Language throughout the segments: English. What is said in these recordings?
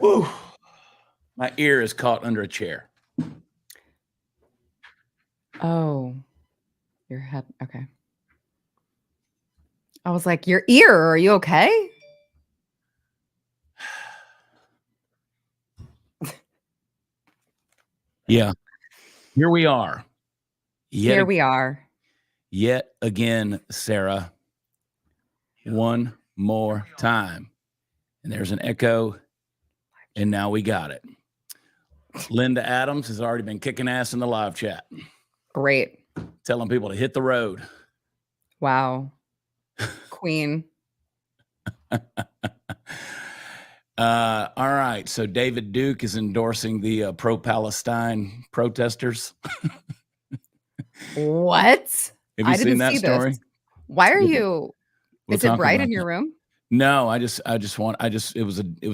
Whew. My ear is caught under a chair. Oh, your head. Okay. I was like, your ear, are you okay? Yeah. Here we are. Here we are. Yet again, Sarah. One more time. And there's an echo. And now we got it. Linda Adams has already been kicking ass in the live chat. Great. Telling people to hit the road. Wow. Queen. All right. So David Duke is endorsing the pro-Palestine protesters. What? Have you seen that story? This. Why are you? Is it bright in your room? No, it was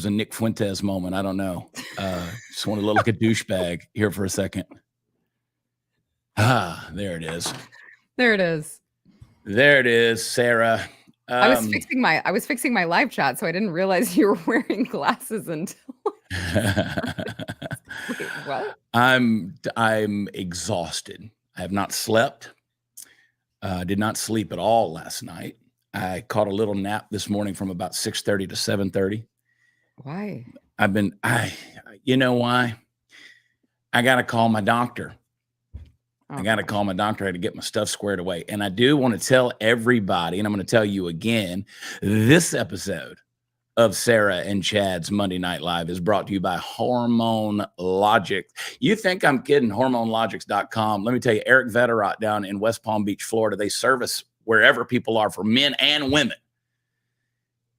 a Nick Fuentes moment. I don't know. Just want to look like a douchebag here for a second. There it is. There it is. There it is, Sarah. I was fixing my live chat, so I didn't realize you were wearing glasses until. Wait, what? I'm exhausted. I have not slept. Did not sleep at all last night. I caught a little nap this morning from about 6:30 to 7:30. Why? You know why? I got to call my doctor. I got to call my doctor. I had to get my stuff squared away. And I do want to tell everybody, and I'm going to tell you again, this episode of Sarah and Chad's Monday Night Live is brought to you by Hormone Logic. You think I'm kidding? HormoneLogics.com. Let me tell you, Eric Vetterott down in West Palm Beach, Florida, they service wherever people are for men and women.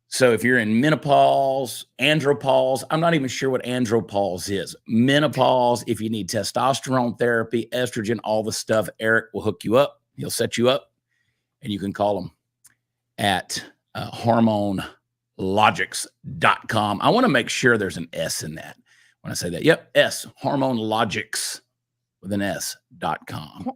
So if you're in menopause, andropause, I'm not even sure what andropause is. Menopause, if you need testosterone therapy, estrogen, all the stuff, Eric will hook you up. He'll set you up, and you can call him at HormoneLogics.com. I want to make sure there's an S in that when I say that. Yep, S, HormoneLogics with an S.com.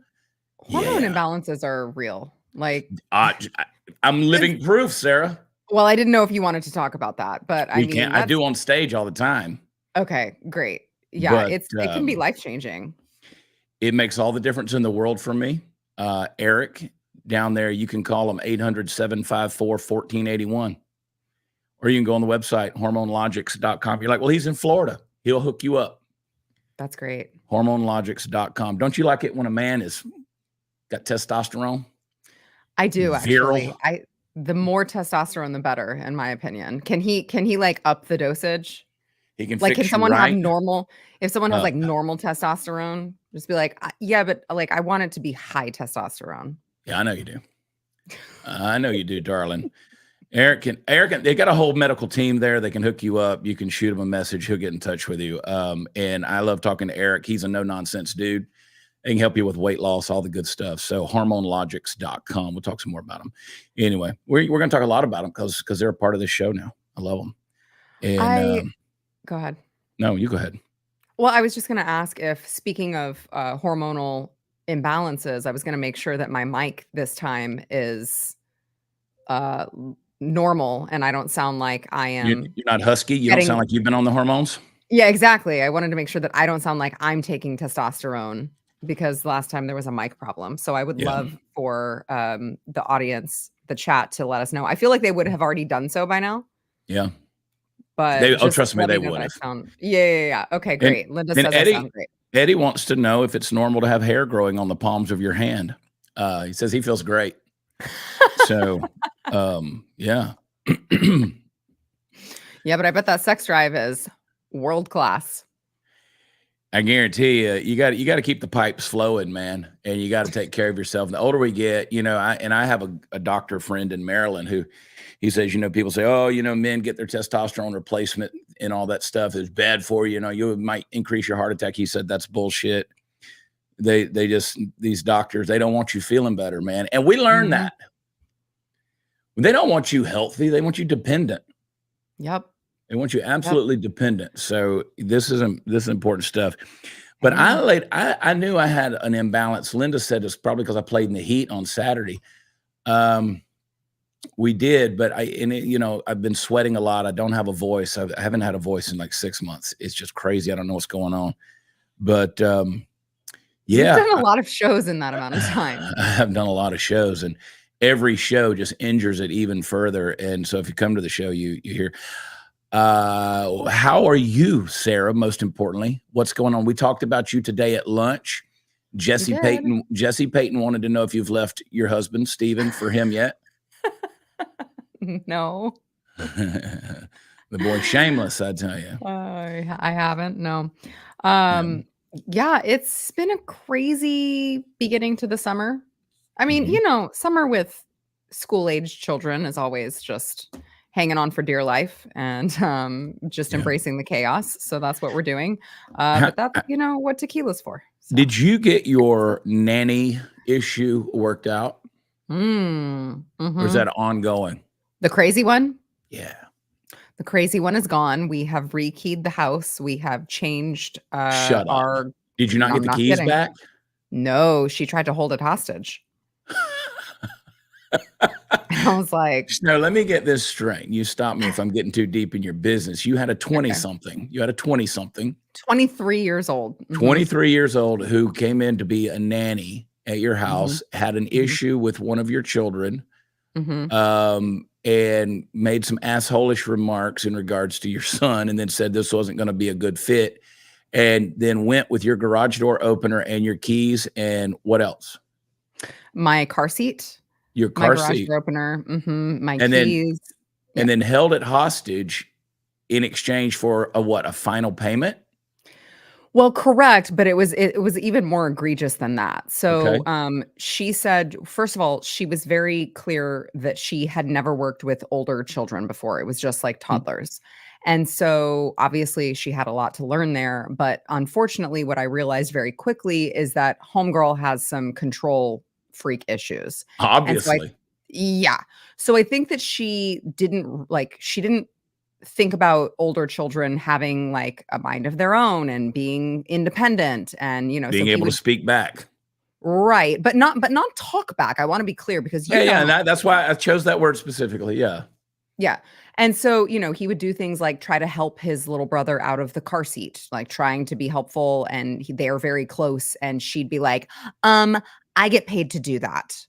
Hormone imbalances are real. Like I'm living proof, Sarah. Well, I didn't know if you wanted to talk about that, but I do on stage all the time. Okay, great. Yeah, but, it can be life-changing. It makes all the difference in the world for me. Eric, down there, you can call him 800-754-1481. Or you can go on the website, HormoneLogics.com. You're like, well, he's in Florida. He'll hook you up. That's great. HormoneLogics.com. Don't you like it when a man is got testosterone? I do, actually. The more testosterone, the better, in my opinion. Can he like up the dosage? He can like, can someone have normal? If someone has like normal testosterone, just be like, yeah, but like I want it to be high testosterone. Yeah, I know you do. I know you do, darling. Eric, they got a whole medical team there. They can hook you up. You can shoot him a message. He'll get in touch with you. And I love talking to Eric. He's a no nonsense dude. They can help you with weight loss, all the good stuff. So HormoneLogics.com. We'll talk some more about them. Anyway, we're going to talk a lot about them because they're a part of this show now. I love them. And go ahead. No, you go ahead. Well, I was just going to ask if, speaking of hormonal imbalances, I was going to make sure that my mic this time is normal and I don't sound like I am. You're not husky? You don't sound like you've been on the hormones? Yeah, exactly. I wanted to make sure that I don't sound like I'm taking testosterone, because last time there was a mic problem. So I would love for the audience, the chat, to let us know. I feel like they would have already done so by now. Yeah. But trust me, they would have. Yeah. Okay, great. Linda says I sound great. Eddie wants to know if it's normal to have hair growing on the palms of your hand. He says he feels great. So, yeah. Yeah, but I bet that sex drive is world class. I guarantee you got to keep the pipes flowing, man, and you got to take care of yourself. And the older we get, I have a doctor friend in Maryland who he says, people say, oh, men get their testosterone replacement and all that stuff is bad for you. You might increase your heart attack. He said that's bullshit. These doctors, they don't want you feeling better, man. And we learned that. They don't want you healthy. They want you dependent. Yep. They want you absolutely dependent. So this is important stuff. But I knew I had an imbalance. Linda said it's probably because I played in the heat on Saturday. We did, but I've been sweating a lot. I don't have a voice. I haven't had a voice in like 6 months. It's just crazy. I don't know what's going on. But You've yeah, done a lot of shows in that amount of time. I have done a lot of shows, and every show just injures it even further. And so if you come to the show, you hear, how are you, Sara? Most importantly, what's going on? We talked about you today at lunch. Jesse Payton wanted to know if you've left your husband, Steven, for him yet. No. The boy shameless, I tell you. I haven't. No. Yeah, it's been a crazy beginning to the summer. I mean, summer with school-age children is always just hanging on for dear life and just embracing the chaos. So that's what we're doing. But that's, what tequila's for. So. Did you get your nanny issue worked out? Or is that ongoing? The crazy one? Yeah. The crazy one is gone. We have rekeyed the house. We have changed Shut up. Did you not get the keys back? No, she tried to hold it hostage. I was like, no, let me get this straight. You stop me if I'm getting too deep in your business. You had a 20-something. Okay. You had a 20-something. 23 years old. 23 years old who came in to be a nanny at your house, had an issue with one of your children, and made some assholish remarks in regards to your son, and then said this wasn't going to be a good fit, and then went with your garage door opener and your keys and what else? My car seat. Your car seat. My garage door opener. My keys. And then held it hostage in exchange for a final payment? Well, correct, but it was even more egregious than that. So, she said, first of all, she was very clear that she had never worked with older children before. It was just like toddlers. And so obviously she had a lot to learn there. But unfortunately, what I realized very quickly is that homegirl has some control freak issues. Obviously. So I think that she didn't think about older children having like a mind of their own and being independent and, being able to speak back. Right. But not talk back. I want to be clear because that's why I chose that word specifically. Yeah. Yeah. And so, he would do things like try to help his little brother out of the car seat, like trying to be helpful. And they're very close. And she'd be like, I get paid to do that.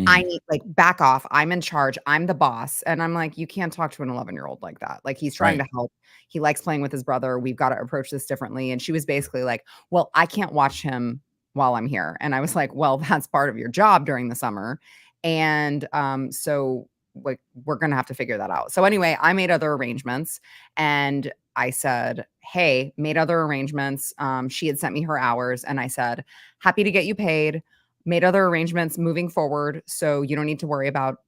I need back off. I'm in charge. I'm the boss. And I'm like, you can't talk to an 11-year-old like that. Like he's trying to help. He likes playing with his brother. We've got to approach this differently. And she was basically like, well, I can't watch him while I'm here. And I was like, well, that's part of your job during the summer. And so like, we're going to have to figure that out. So anyway, I made other arrangements and I said, hey, made other arrangements. She had sent me her hours and I said, happy to get you paid. Made other arrangements moving forward. So you don't need to worry about,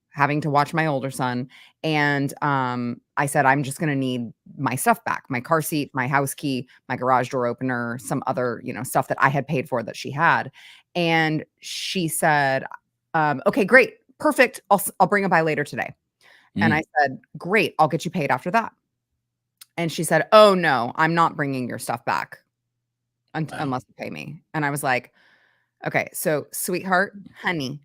having to watch my older son. And I said, I'm just going to need my stuff back, my car seat, my house key, my garage door opener, some other, stuff that I had paid for that she had. And she said, okay, great. Perfect. I'll bring it by later today. And I said, great. I'll get you paid after that. And she said, oh no, I'm not bringing your stuff back unless you pay me. And I was like, okay, so sweetheart, honey,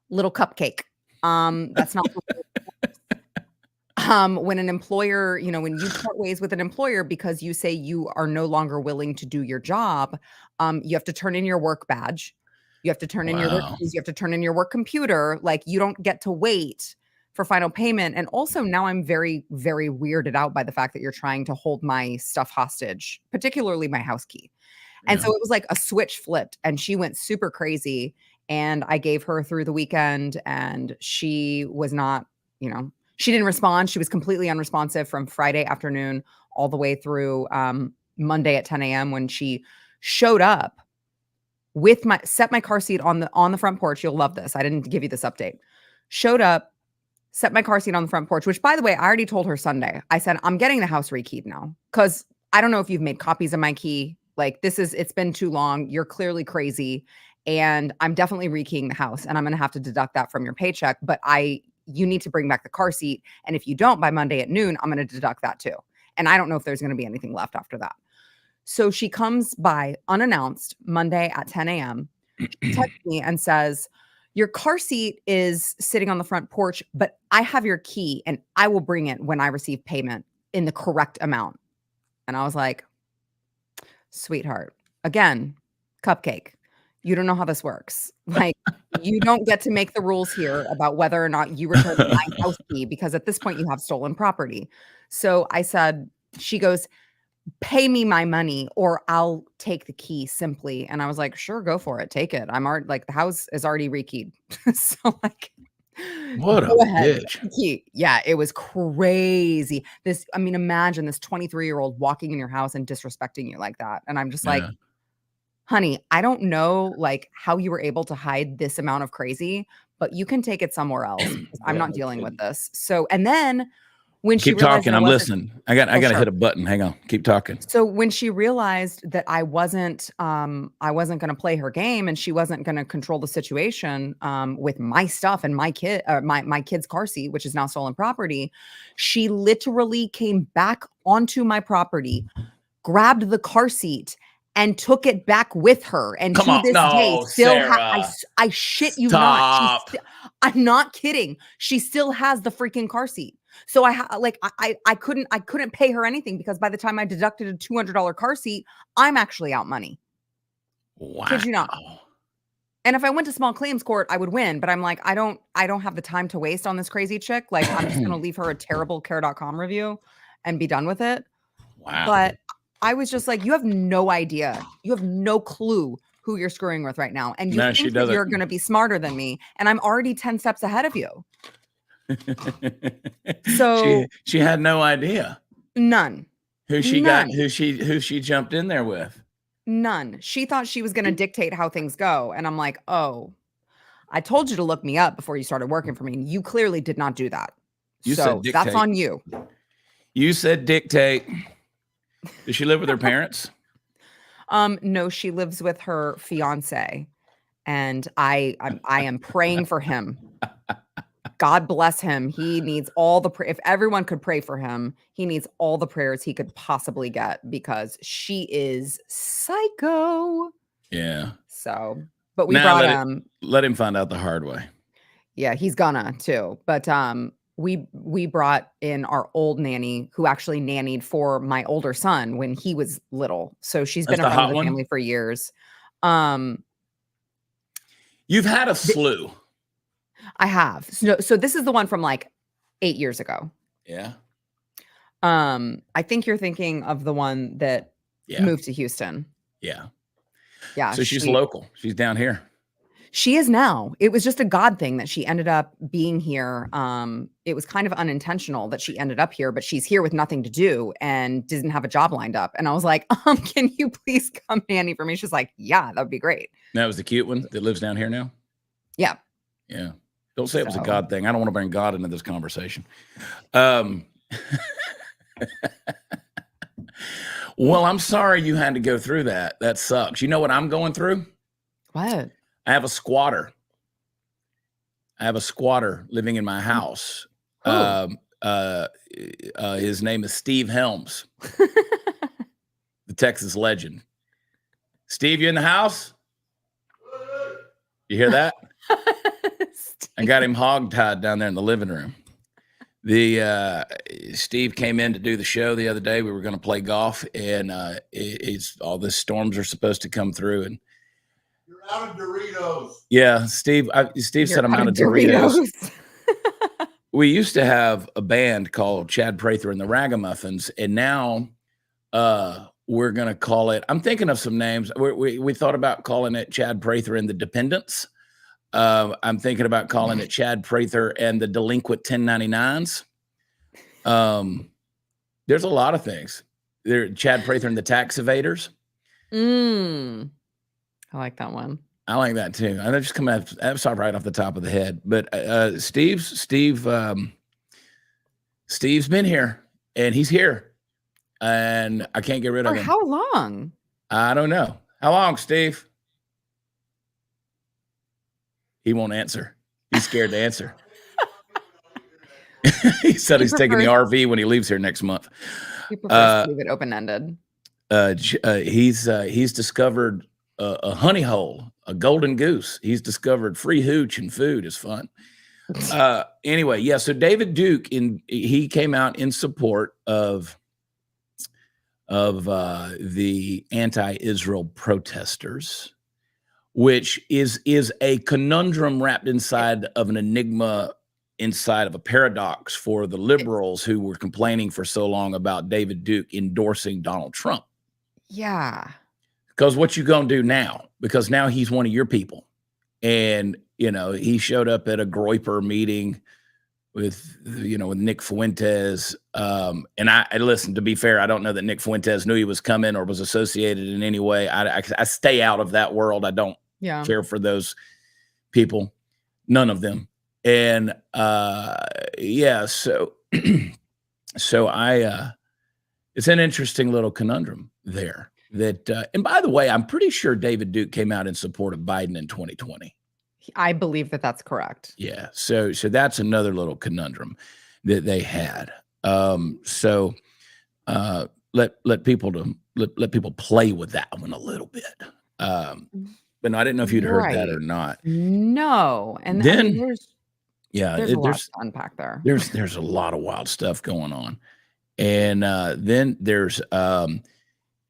little cupcake. That's not when an employer, when you part ways with an employer because you say you are no longer willing to do your job, you have to turn in your work badge. You have to turn in your work keys, you have to turn in your work computer. Like you don't get to wait for final payment. And also now I'm very, very weirded out by the fact that you're trying to hold my stuff hostage, particularly my house key. And so it was like a switch flipped and she went super crazy and I gave her through the weekend and she was not, she didn't respond. She was completely unresponsive from Friday afternoon all the way through Monday at 10 a.m. when she showed up with set my car seat on the front porch. You'll love this. I didn't give you this update. Showed up, set my car seat on the front porch, which by the way, I already told her Sunday. I said, I'm getting the house rekeyed now because I don't know if you've made copies of my key. Like it's been too long. You're clearly crazy. And I'm definitely rekeying the house and I'm going to have to deduct that from your paycheck. But you need to bring back the car seat. And if you don't by Monday at noon, I'm going to deduct that too. And I don't know if there's going to be anything left after that. So she comes by unannounced Monday at 10 a.m. She texts me and says, your car seat is sitting on the front porch, but I have your key and I will bring it when I receive payment in the correct amount. And I was like, sweetheart, again, cupcake. You don't know how this works. Like, you don't get to make the rules here about whether or not you return my house key, because at this point you have stolen property. So I said, she goes, pay me my money or I'll take the key simply. And I was like, sure, go for it. Take it. I'm already like, the house is already rekeyed. So like, What a go ahead. bitch. Key. Yeah, it was crazy. I mean, imagine this 23-year-old walking in your house and disrespecting you like that. And I'm just like, honey, I don't know like how you were able to hide this amount of crazy, but you can take it somewhere else. I'm not dealing with this. So, and then when she keep talking, I'm listening. I got to hit a button. Hang on. Keep talking. So when she realized that I wasn't going to play her game and she wasn't going to control the situation with my stuff and my kid's car seat, which is now stolen property, she literally came back onto my property, grabbed the car seat, and took it back with her. And to this day, still I shit you not. I'm not kidding. She still has the freaking car seat. So I couldn't pay her anything because by the time I deducted a $200 car seat, I'm actually out money. Wow. Kid you not. And if I went to small claims court, I would win. But I'm like, I don't have the time to waste on this crazy chick. Like, I'm just going to leave her a terrible care.com review and be done with it. Wow. But I was just like, you have no idea. You have no clue who you're screwing with right now. And you think that you're going to be smarter than me. And I'm already 10 steps ahead of you. So she had no idea. None. Who she jumped in there with. None. She thought she was going to dictate how things go. And I'm like, oh, I told you to look me up before you started working for me. And you clearly did not do that. So that's on you. You said dictate. Does she live with her parents? No, she lives with her fiance. And I am praying for him. God bless him. He needs all the if everyone could pray for him, he needs all the prayers he could possibly get because she is psycho. Yeah. So, but we brought let him find out the hard way. Yeah, he's gonna too. But we brought in our old nanny who actually nannied for my older son when he was little. So she's been a friend of the family for years. You've had a slew. I have. So this is the one from like 8 years ago. Yeah. I think you're thinking of the one that moved to Houston. Yeah. Yeah. So she's local. She's down here. She is now. It was just a God thing that she ended up being here. It was kind of unintentional that she ended up here, but she's here with nothing to do and didn't have a job lined up. And I was like, can you please come nanny for me? She's like, yeah, that would be great. That was the cute one that lives down here now? Yeah. Yeah. Don't say it was a God thing. I don't want to bring God into this conversation. Well, I'm sorry you had to go through that. That sucks. You know what I'm going through? What? I have a squatter. Living in my house. His name is Steve Helms, the Texas legend. Steve, you in the house? You hear that? I got him hogtied down there in the living room. Steve came in to do the show the other day. We were going to play golf, and all the storms are supposed to come through. And you're out of Doritos. Yeah, Steve said I'm out of Doritos. We used to have a band called Chad Prather and the Ragamuffins, and now we're going to call it. I'm thinking of some names. We thought about calling it Chad Prather and the Dependents. I'm thinking about calling it Chad Prather and the Delinquent 1099s. There's a lot of things. There, Chad Prather and the Tax Evaders. I like that one. I like that too. I just come out. I'm sorry, right off the top of the head. But Steve's been here, and he's here, and I can't get rid of him. How long? I don't know. How long, Steve? He won't answer. He's scared to answer. He said he's taking the RV when he leaves here next month. He prefers to leave it open-ended. He's discovered a honey hole a golden goose. He's discovered free hooch and food is fun. Anyway, yeah. So David Duke, he came out in support of the anti-Israel protesters, which is a conundrum wrapped inside of an enigma, inside of a paradox for the liberals who were complaining for so long about David Duke endorsing Donald Trump. Yeah. Because what you gonna do now? Because now he's one of your people. And, he showed up at a Groyper meeting with Nick Fuentes. And I listen, to be fair, I don't know that Nick Fuentes knew he was coming or was associated in any way. I stay out of that world. I don't care for those people. None of them. And so it's an interesting little conundrum there that, and by the way, I'm pretty sure David Duke came out in support of Biden in 2020. I believe that that's correct. Yeah. So that's another little conundrum that they had. Let people play with that one a little bit. But no, I didn't know if you'd heard that or not. No. And then, there's a lot to unpack there. There's a lot of wild stuff going on. And then there's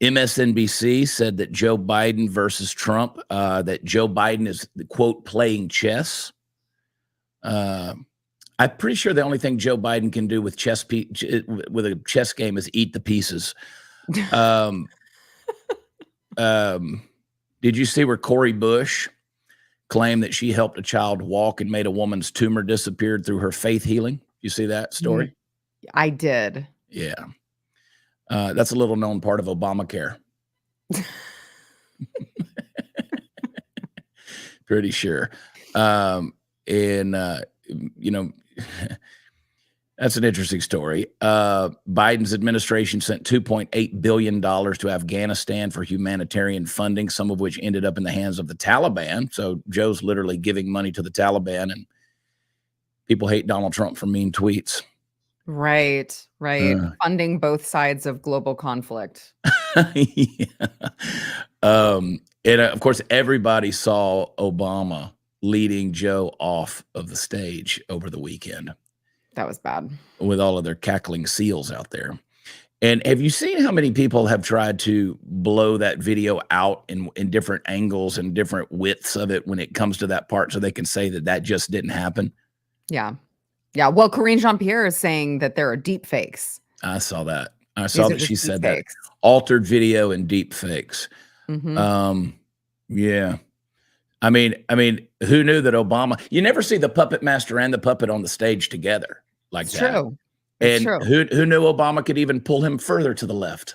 MSNBC said that Joe Biden versus Trump, that Joe Biden is, quote, playing chess. I'm pretty sure the only thing Joe Biden can do with with a chess game is eat the pieces. Did you see where Cori Bush claimed that she helped a child walk and made a woman's tumor disappear through her faith healing? You see that story? I did. Yeah. That's a little known part of Obamacare. Pretty sure. That's an interesting story. Biden's administration sent $2.8 billion to Afghanistan for humanitarian funding, some of which ended up in the hands of the Taliban. So Joe's literally giving money to the Taliban, and people hate Donald Trump for mean tweets. Right. Funding both sides of global conflict. Yeah. And of course, everybody saw Obama leading Joe off of the stage over the weekend. That was bad. With all of their cackling seals out there. And have you seen how many people have tried to blow that video out in different angles and different widths of it when it comes to that part so they can say that just didn't happen? Yeah. Yeah. Well, Karine Jean-Pierre is saying that there are deep fakes. I saw that. I saw that she said that. Fakes. Altered video and deep fakes. Mm-hmm. Yeah. I mean, who knew that Obama, you never see the puppet master and the puppet on the stage together like It's that. True. And who knew Obama could even pull him further to the left?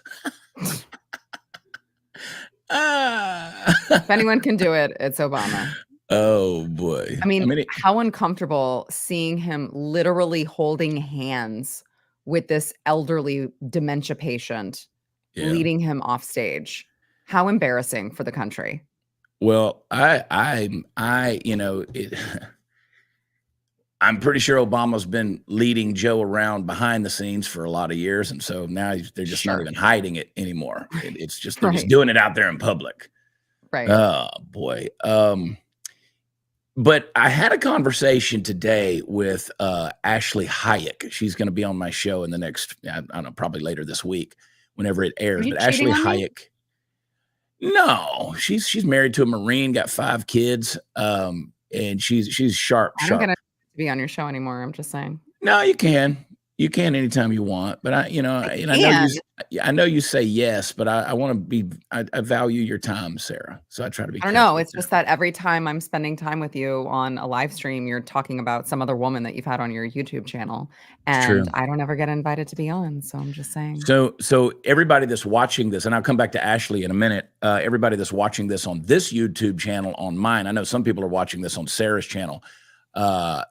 If anyone can do it, it's Obama. Oh boy. I mean, how uncomfortable seeing him literally holding hands with this elderly dementia patient, leading him off stage. How embarrassing for the country. Well, I'm pretty sure Obama's been leading Joe around behind the scenes for a lot of years. And so now they're just not even hiding it anymore. It's just, they're just doing it out there in public. Right. Oh boy. But I had a conversation today with Ashley Hayek. She's going to be on my show in the next, I don't know, probably later this week, whenever it airs. But Ashley Hayek, no, she's married to a Marine, got 5 kids, and she's sharp. I'm not going to be on your show anymore. I'm just saying. No, you can. You can anytime you want, but I know you say yes, but I want to be, I value your time, Sarah. So I try to be. I don't know. It's just that every time I'm spending time with you on a live stream, you're talking about some other woman that you've had on your YouTube channel, and I don't ever get invited to be on. So I'm just saying. So everybody that's watching this, and I'll come back to Ashley in a minute. Everybody that's watching this on this YouTube channel, on mine, I know some people are watching this on Sarah's channel.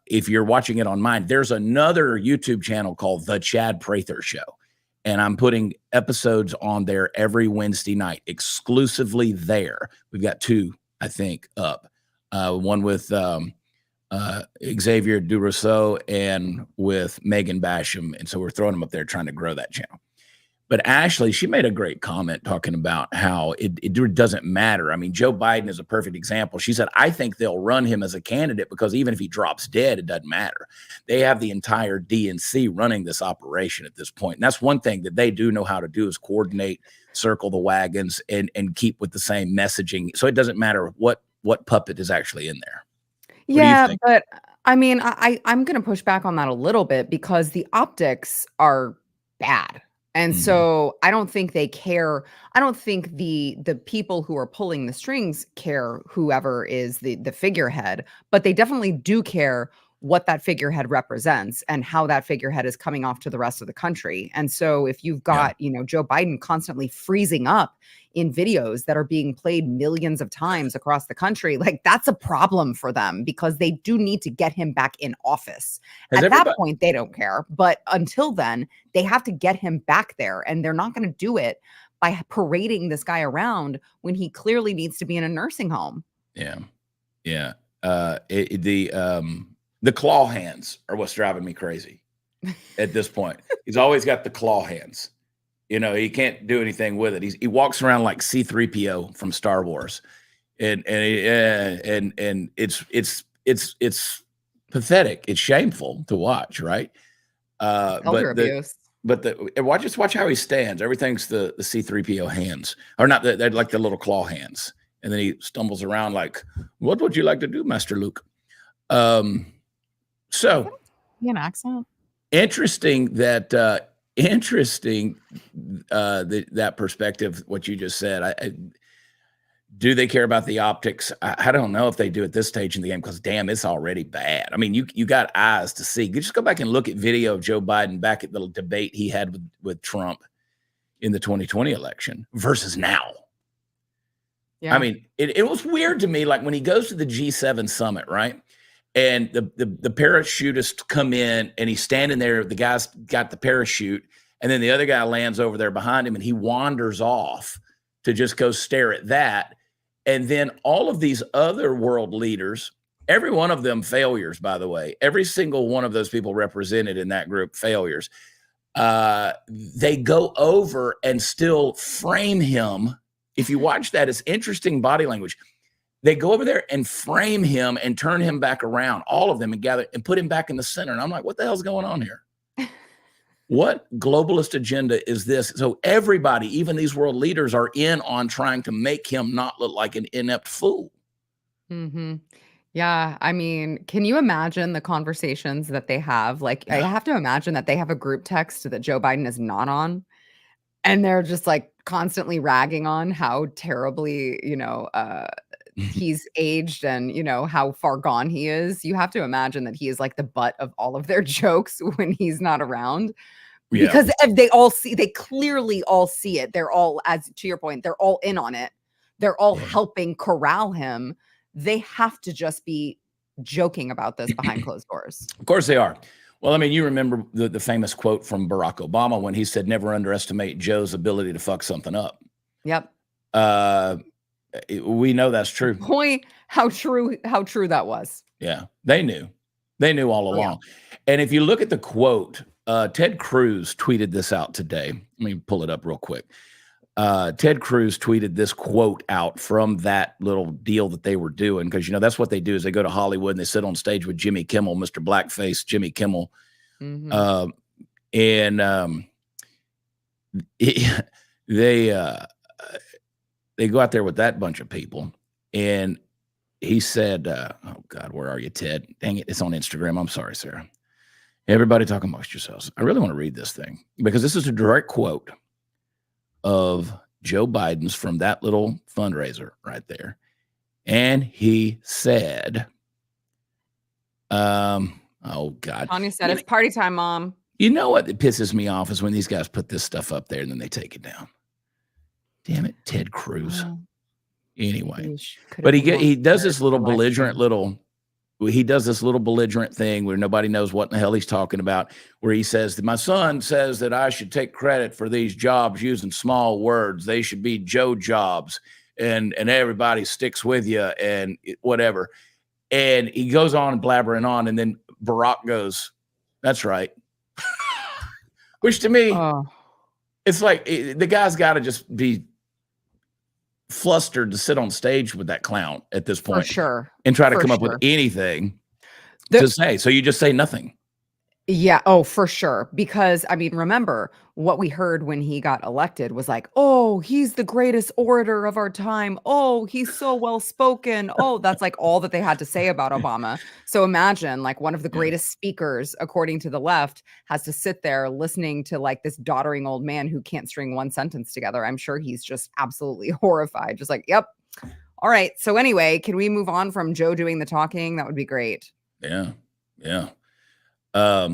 If you're watching it on mine, there's another YouTube channel called The Chad Prather Show. And I'm putting episodes on there every Wednesday night, exclusively there. We've got 2, I think, up. One with Xavier Durousseau and with Megan Basham. And so we're throwing them up there trying to grow that channel. But Ashley, she made a great comment talking about how it doesn't matter. I mean, Joe Biden is a perfect example. She said, I think they'll run him as a candidate because even if he drops dead, it doesn't matter. They have the entire DNC running this operation at this point. And that's one thing that they do know how to do is coordinate, circle the wagons, and keep with the same messaging. So it doesn't matter what puppet is actually in there. Yeah, but I mean, I'm going to push back on that a little bit because the optics are bad. And so I don't think they care. I don't think the people who are pulling the strings care whoever is the figurehead, but they definitely do care what that figurehead represents and how that figurehead is coming off to the rest of the country. And so if you've got, Joe Biden constantly freezing up in videos that are being played millions of times across the country, like that's a problem for them because they do need to get him back in office. At that point, they don't care. But until then, they have to get him back there. And they're not going to do it by parading this guy around when he clearly needs to be in a nursing home. Yeah. Yeah. The claw hands are what's driving me crazy at this point. He's always got the claw hands. He can't do anything with it. He walks around like C-3PO from Star Wars, and it's pathetic. It's shameful to watch, right? Elder abuse. Watch how he stands. Everything's the C-3PO hands, or not. They're like the little claw hands, and then he stumbles around like, "What would you like to do, Master Luke?" So, an accent. Interesting that that perspective. What you just said. Do they care about the optics? I don't know if they do at this stage in the game because damn, it's already bad. I mean, you got eyes to see. You just go back and look at video of Joe Biden back at the debate he had with Trump in the 2020 election versus now. Yeah. I mean, it was weird to me, like when he goes to the G7 summit, right? And the parachutists come in and he's standing there. The guy's got the parachute, and then the other guy lands over there behind him, and he wanders off to just go stare at that. And then all of these other world leaders, every one of them failures, by the way, every single one of those people represented in that group, failures. They go over and still frame him. If you watch that, it's interesting body language. They go over there and frame him and turn him back around, all of them, and gather and put him back in the center. And I'm like, what the hell's going on here? What globalist agenda is this? So everybody, even these world leaders, are in on trying to make him not look like an inept fool. Mm-hmm. Yeah. I mean, can you imagine the conversations that they have? Like, I have to imagine that they have a group text that Joe Biden is not on. And they're just like constantly ragging on how terribly, he's aged and, how far gone he is. You have to imagine that he is like the butt of all of their jokes when he's not around. Yeah. Because they clearly all see it. They're all, as to your point, they're all in on it. They're all helping corral him. They have to just be joking about this behind closed doors. Of course they are. Well, I mean, you remember the famous quote from Barack Obama when he said, never underestimate Joe's ability to fuck something up. Yep. We know that's true. Point how true that was. Yeah. They knew all along. Yeah. And if you look at the quote, Ted Cruz tweeted this out today. Let me pull it up real quick. Ted Cruz tweeted this quote out from that little deal that they were doing. Because, that's what they do is they go to Hollywood and they sit on stage with Jimmy Kimmel, Mr. Blackface, Jimmy Kimmel. Mm-hmm. They go out there with that bunch of people. And he said, oh, God, where are you, Ted? Dang it. It's on Instagram. I'm sorry, Sarah. Everybody talk amongst yourselves. I really want to read this thing because this is a direct quote of Joe Biden's from that little fundraiser right there. And he said, oh God. Tanya said, it's party time, Mom. You know what pisses me off is when these guys put this stuff up there and then they take it down. Damn it, Ted Cruz. Anyway, but he does this little belligerent thing where nobody knows what in the hell he's talking about, where he says that my son says that I should take credit for these jobs using small words. They should be Joe jobs and everybody sticks with you and whatever. And he goes on blabbering on. And then Barack goes, that's right. Which to me, It's like the guy's got to just be flustered to sit on stage with that clown at this point, For sure. and try to For come up with sure. anything to say. So you just say nothing. Yeah. Oh, for sure. Because I mean, remember what we heard when he got elected was like, oh, he's the greatest orator of our time. Oh, he's so well spoken. Oh, that's like all that they had to say about Obama. So imagine like one of the Yeah. greatest speakers, according to the left, has to sit there listening to like this doddering old man who can't string one sentence together. I'm sure he's just absolutely horrified. Just like, yep. All right. So anyway, can we move on from Joe doing the talking? That would be great. Yeah. Yeah. I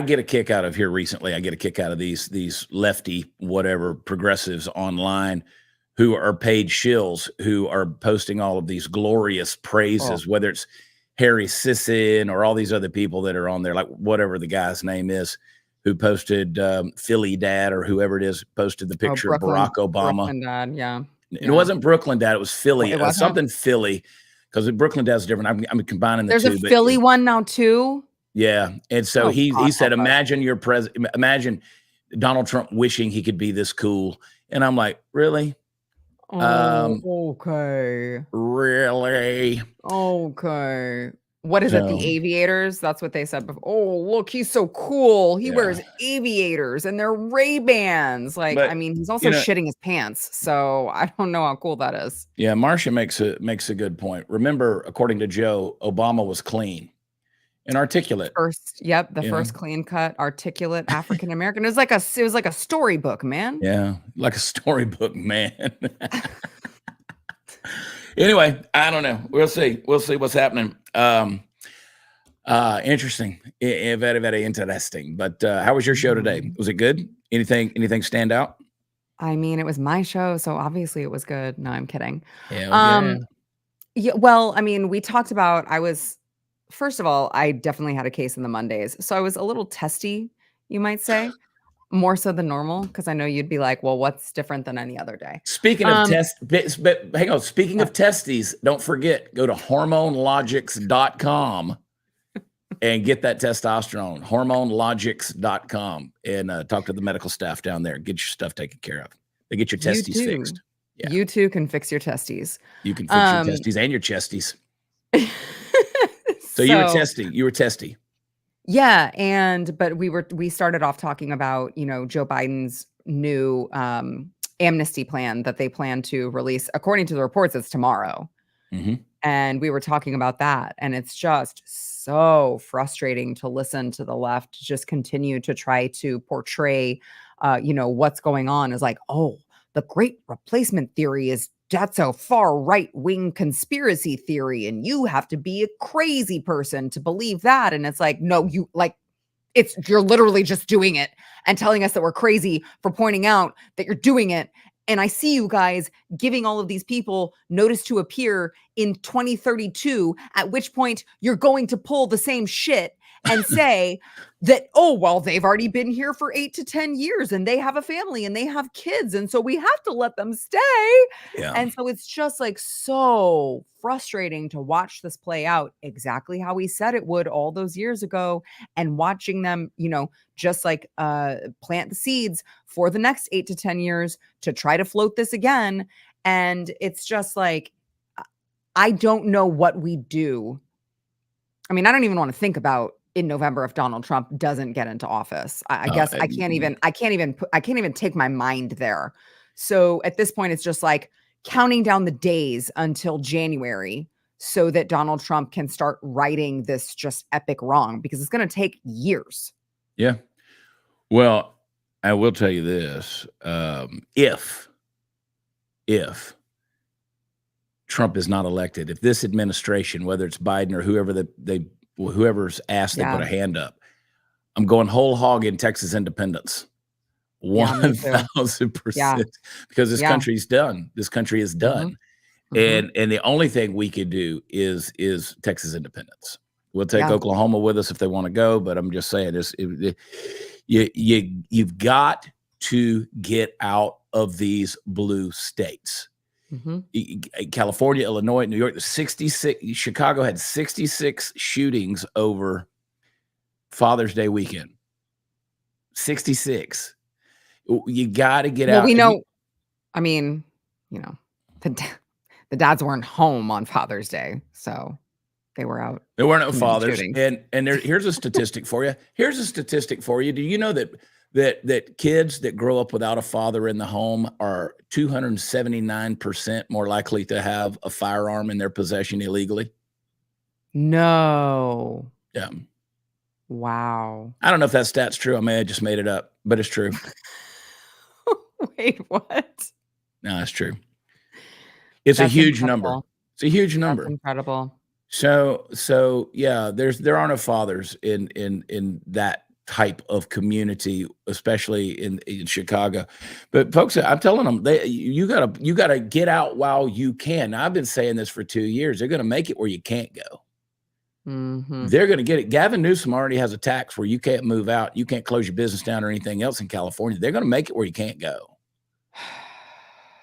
get a kick out of here recently. I get a kick out of these lefty, whatever, progressives online who are paid shills, who are posting all of these glorious praises, whether it's Harry Sisson or all these other people that are on there, like whatever the guy's name is, who posted Philly Dad or whoever it is, posted the picture of Barack Obama. Brooklyn Dad, yeah. It wasn't Brooklyn Dad, it was Philly. It wasn't? Something Philly. Because Brooklyn Dad's different. I'm combining the two. There's a Philly one now too. Yeah, and so he said, "Imagine your president. Imagine Donald Trump wishing he could be this cool." And I'm like, "Really? Okay. Really? Okay. What is it? The aviators? That's what they said before. Oh, look, he's so cool. He wears aviators and they're Ray-Bans. Like, But, I mean, he's also shitting his pants. So I don't know how cool that is. Yeah, Marcia makes a good point. Remember, according to Joe, Obama was clean and articulate. The first clean cut, articulate African American. It was like a storybook, man. Yeah, like a storybook, man. Anyway, I don't know. We'll see. We'll see what's happening. Interesting. Very, very interesting. But how was your show today? Was it good? Anything stand out? I mean, it was my show, so obviously it was good. No, I'm kidding. Yeah. Yeah, well, I mean, we talked about first of all, I definitely had a case in the Mondays. So I was a little testy, you might say. More so than normal, because I know you'd be like, well, what's different than any other day? Speaking of but hang on. Speaking of testes, don't forget, go to hormonelogics.com and get that testosterone. Hormonelogics.com and talk to the medical staff down there. Get your stuff taken care of. They get your testes fixed. Yeah. You too can fix your testes. You can fix your testes and your chesties. So you were testy. You were testy. Yeah, but we started off talking about, Joe Biden's new amnesty plan that they plan to release. According to the reports, it's tomorrow. Mm-hmm. And we were talking about that. And it's just so frustrating to listen to the left just continue to try to portray, what's going on as like, oh, the great replacement theory that's a far right-wing conspiracy theory, and you have to be a crazy person to believe that. And it's like, no, you're literally just doing it and telling us that we're crazy for pointing out that you're doing it. And I see you guys giving all of these people notice to appear in 2032, at which point you're going to pull the same shit and say that, oh, well, they've already been here for 8 to 10 years and they have a family and they have kids. And so we have to let them stay. Yeah. And so it's just like so frustrating to watch this play out exactly how we said it would all those years ago, and watching them, just like plant the seeds for the next 8 to 10 years to try to float this again. And it's just like, I don't know what we do. I mean, I don't even want to think about in November if Donald Trump doesn't get into office. I guess I can't even take my mind there. So at this point, it's just like counting down the days until January so that Donald Trump can start righting this just epic wrong, because it's going to take years. Yeah. Well, I will tell you this. If Trump is not elected, if this administration, whether it's Biden or whoever's asked, they put a hand up, I'm going whole hog in Texas independence. 1,000%. Because this country's done. This country is done. Mm-hmm. And the only thing we could do is Texas independence. We'll take Oklahoma with us if they want to go, but I'm just saying you've got to get out of these blue states. Mm-hmm. California, Illinois, New York, 66. Chicago had 66 shootings over Father's Day weekend. 66. You got to get Well, out. we If know. you- I mean, the dads weren't home on Father's Day, so they were out there were no committing fathers, shootings. and here's a statistic for you. Here's a statistic for you. Do you know that kids that grow up without a father in the home are 279% more likely to have a firearm in their possession illegally? No. Yeah. Wow. I don't know if that stat's true. I may have just made it up, but it's true. Wait, what? No, it's true. It's a That's huge number. incredible. It's a huge That's number. incredible. So yeah, there are no fathers in that type of community, especially in Chicago. But folks, I'm telling them, you gotta get out while you can. Now, I've been saying this for 2 years. They're gonna make it where you can't go. Mhm. They're gonna get it. Gavin Newsom already has a tax where you can't move out, you can't close your business down or anything else in California. They're gonna make it where you can't go.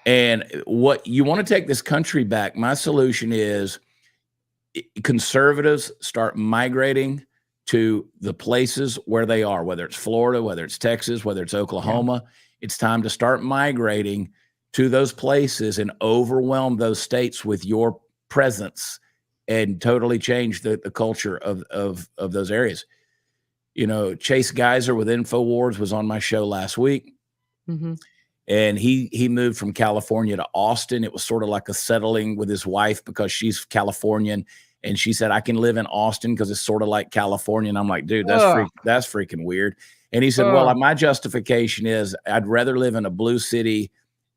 And what you want to take this country back, my solution is conservatives start migrating to the places where they are, whether it's Florida, whether it's Texas, whether it's Oklahoma. It's time to start migrating to those places and overwhelm those states with your presence and totally change the culture of those areas. You know, Chase Geiser with InfoWars was on my show last week. Mhm. And he moved from California to Austin. It was sort of like a settling with his wife because she's Californian. And she said, I can live in Austin because it's sort of like California. And I'm like, dude, that's freaking weird. And he said, well, my justification is I'd rather live in a blue city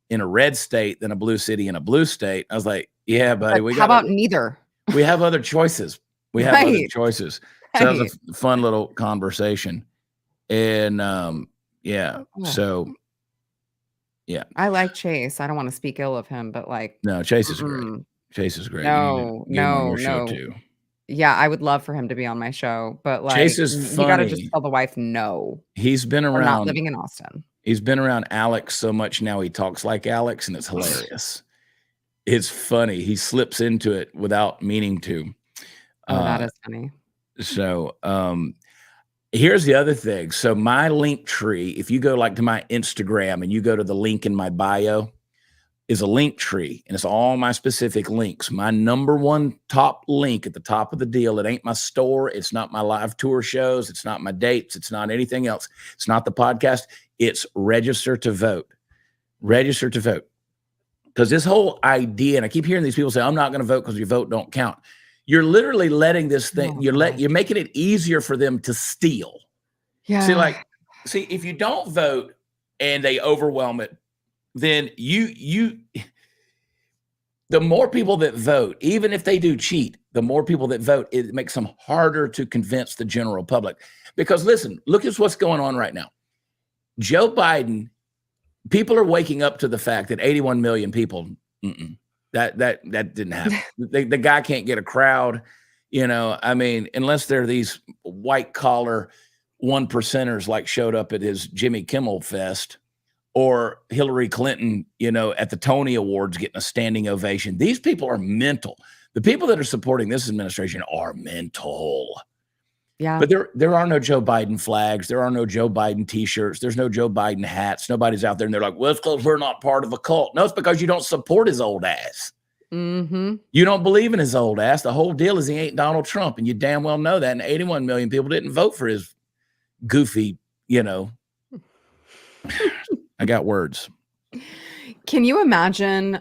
in a red state than a blue city in a blue state. I was like, yeah, buddy. How about neither? We have other choices. We have other choices. So that was a fun little conversation. And yeah, so yeah. I like Chase. I don't want to speak ill of him, but like, no, Chase is great. Chase is great. No, you need to get him on your no. show too. Yeah, I would love for him to be on my show, but like, Chase is you got to just funny. tell the wife no. He's been We're not around living in Austin. He's been around Alex so much now he talks like Alex, and it's hilarious. It's funny. He slips into it without meaning to. Oh, that is funny. So here's the other thing. So my link tree, if you go like to my Instagram and you go to the link in my bio, is a link tree, and it's all my specific links. My number one top link at the top of the deal. It ain't my store. It's not my live tour shows. It's not my dates. It's not anything else. It's not the podcast. It's register to vote. Register to vote. Because this whole idea, and I keep hearing these people say, I'm not going to vote because your vote don't count. You're literally letting this thing, you're making it easier for them to steal. Yeah. See, if you don't vote and they overwhelm it, then the more people that vote, even if they do cheat, the more people that vote, it makes them harder to convince the general public. Because listen, look at what's going on right now. Joe Biden, people are waking up to the fact that 81 million people, that didn't happen. The guy can't get a crowd, I mean, unless they're these white collar 1%ers like showed up at his Jimmy Kimmel Fest, or Hillary Clinton, at the Tony Awards getting a standing ovation. These people are mental. The people that are supporting this administration are mental. Yeah. But there are no Joe Biden flags. There are no Joe Biden T-shirts. There's no Joe Biden hats. Nobody's out there and they're like, well, it's because we're not part of a cult. No, it's because you don't support his old ass. Mm-hmm. You don't believe in his old ass. The whole deal is he ain't Donald Trump, and you damn well know that. And 81 million people didn't vote for his goofy, I got words. Can you imagine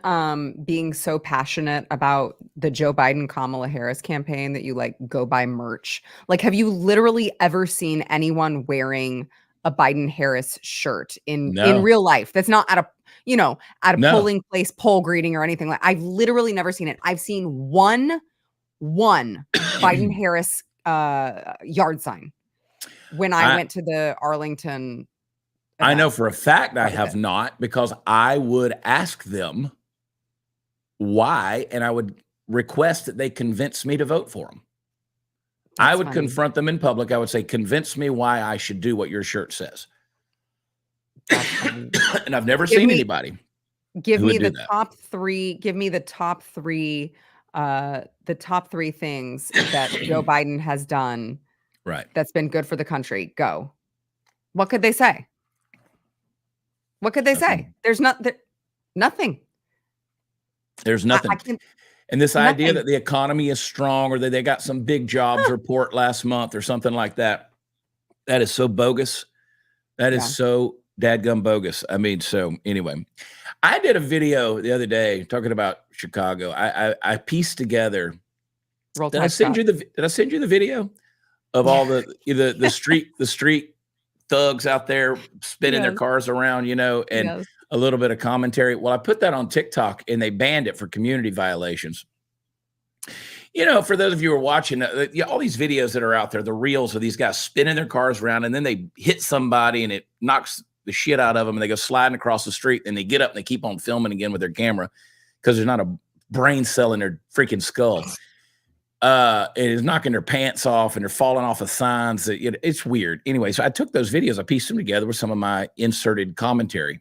being so passionate about the Joe Biden Kamala Harris campaign that you like go buy merch? Like, have you literally ever seen anyone wearing a Biden Harris shirt in real life? That's not at a polling place, poll greeting or anything like. I've literally never seen it. I've seen one Biden Harris yard sign when I went to the Arlington. I know for a fact I have not, because I would ask them why, and I would request that they convince me to vote for them. I would confront them in public. I would say, convince me why I should do what your shirt says. And I've never seen anybody. Give me the top three. Give me the top three. The top three things that Joe Biden has done. Right. That's been good for the country. Go. What could they say? What could they say? There's nothing. There's nothing. I can't, And this idea nothing. that the economy is strong or that they got some big jobs report last month or something like that, that is so bogus. That is so dadgum bogus. I mean, so anyway, I did a video the other day talking about Chicago. I pieced together. Roll Did I send you the video of all the street thugs out there spinning their cars around, you know, and a little bit of commentary? Well, I put that on TikTok and they banned it for community violations. You know, for those of you who are watching, all these videos that are out there, the reels of these guys spinning their cars around and then they hit somebody and it knocks the shit out of them and they go sliding across the street and they get up and they keep on filming again with their camera because there's not a brain cell in their freaking skull. It is knocking their pants off and they're falling off of signs. It's weird. Anyway, so I took those videos, I pieced them together with some of my inserted commentary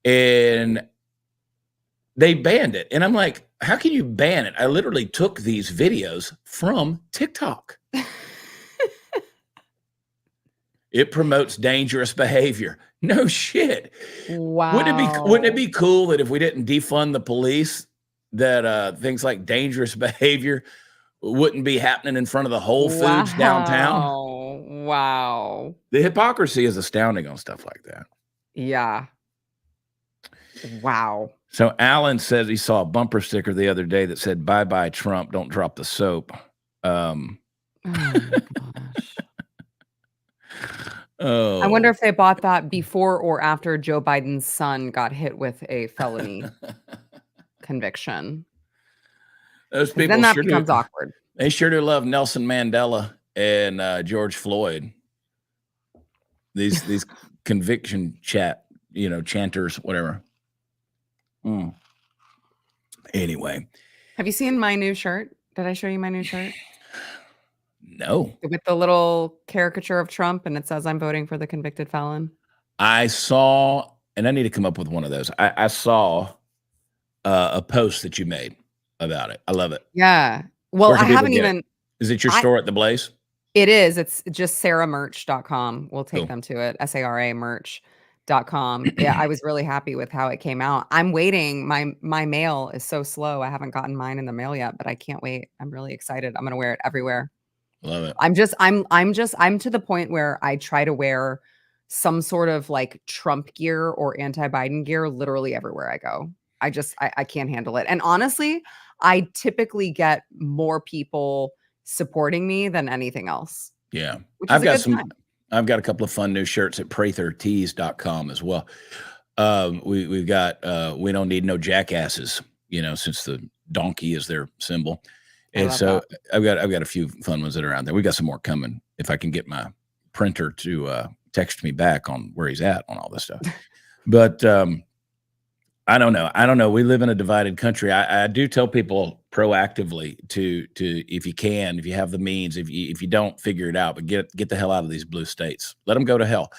and they banned it. And I'm like, how can you ban it? I literally took these videos from TikTok. It promotes dangerous behavior. No shit. Wow. Wouldn't it be cool that if we didn't defund the police, that things like dangerous behavior wouldn't be happening in front of the Whole Foods downtown? Wow. The hypocrisy is astounding on stuff like that. Yeah. Wow. So Alan says he saw a bumper sticker the other day that said, "Bye-bye Trump, don't drop the soap." Oh my gosh. Oh. I wonder if they bought that before or after Joe Biden's son got hit with a felony conviction. Those people then that becomes awkward. They sure do love Nelson Mandela and George Floyd. These conviction chanters, whatever. Anyway. Have you seen my new shirt? Did I show you my new shirt? No. With the little caricature of Trump and it says, "I'm voting for the convicted felon." I saw, and I need to come up with one of those. I saw a post that you made about it. I love it. Yeah. Well, I haven't even. Is it your store at the Blaze? It is. It's just saramerch.com. We'll take them to it. SARA merch.com. Yeah, I was really happy with how it came out. I'm waiting. My mail is so slow. I haven't gotten mine in the mail yet, but I can't wait. I'm really excited. I'm going to wear it everywhere. Love it. I'm to the point where I try to wear some sort of like Trump gear or anti-Biden gear literally everywhere I go. I can't handle it. And honestly, I typically get more people supporting me than anything else. Yeah. I've got a couple of fun new shirts at prathertees.com as well. We've got we don't need no jackasses, since the donkey is their symbol. And so I've got a few fun ones that are out there. We got some more coming if I can get my printer to text me back on where he's at on all this stuff. But I don't know. We live in a divided country. I do tell people proactively to if you have the means, if you don't, figure it out, but get the hell out of these blue states. Let them go to hell.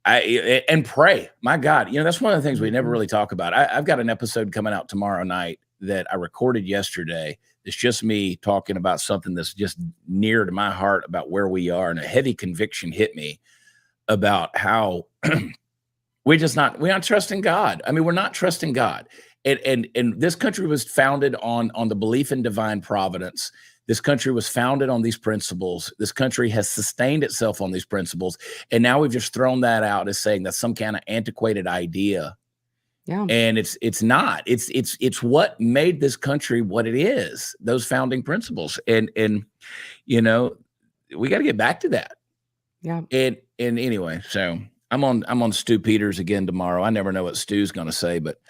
And pray. My God, that's one of the things we never really talk about. I've got an episode coming out tomorrow night that I recorded yesterday. It's just me talking about something that's just near to my heart about where we are, and a heavy conviction hit me about how we're not trusting God. I mean, we're not trusting God. And this country was founded on the belief in divine providence. This country was founded on these principles. This country has sustained itself on these principles. And now we've just thrown that out as saying that's some kind of antiquated idea. Yeah. And it's not. It's what made this country what it is, those founding principles. And we got to get back to that. Yeah. And anyway, so I'm on Stu Peters again tomorrow. I never know what Stu's going to say, but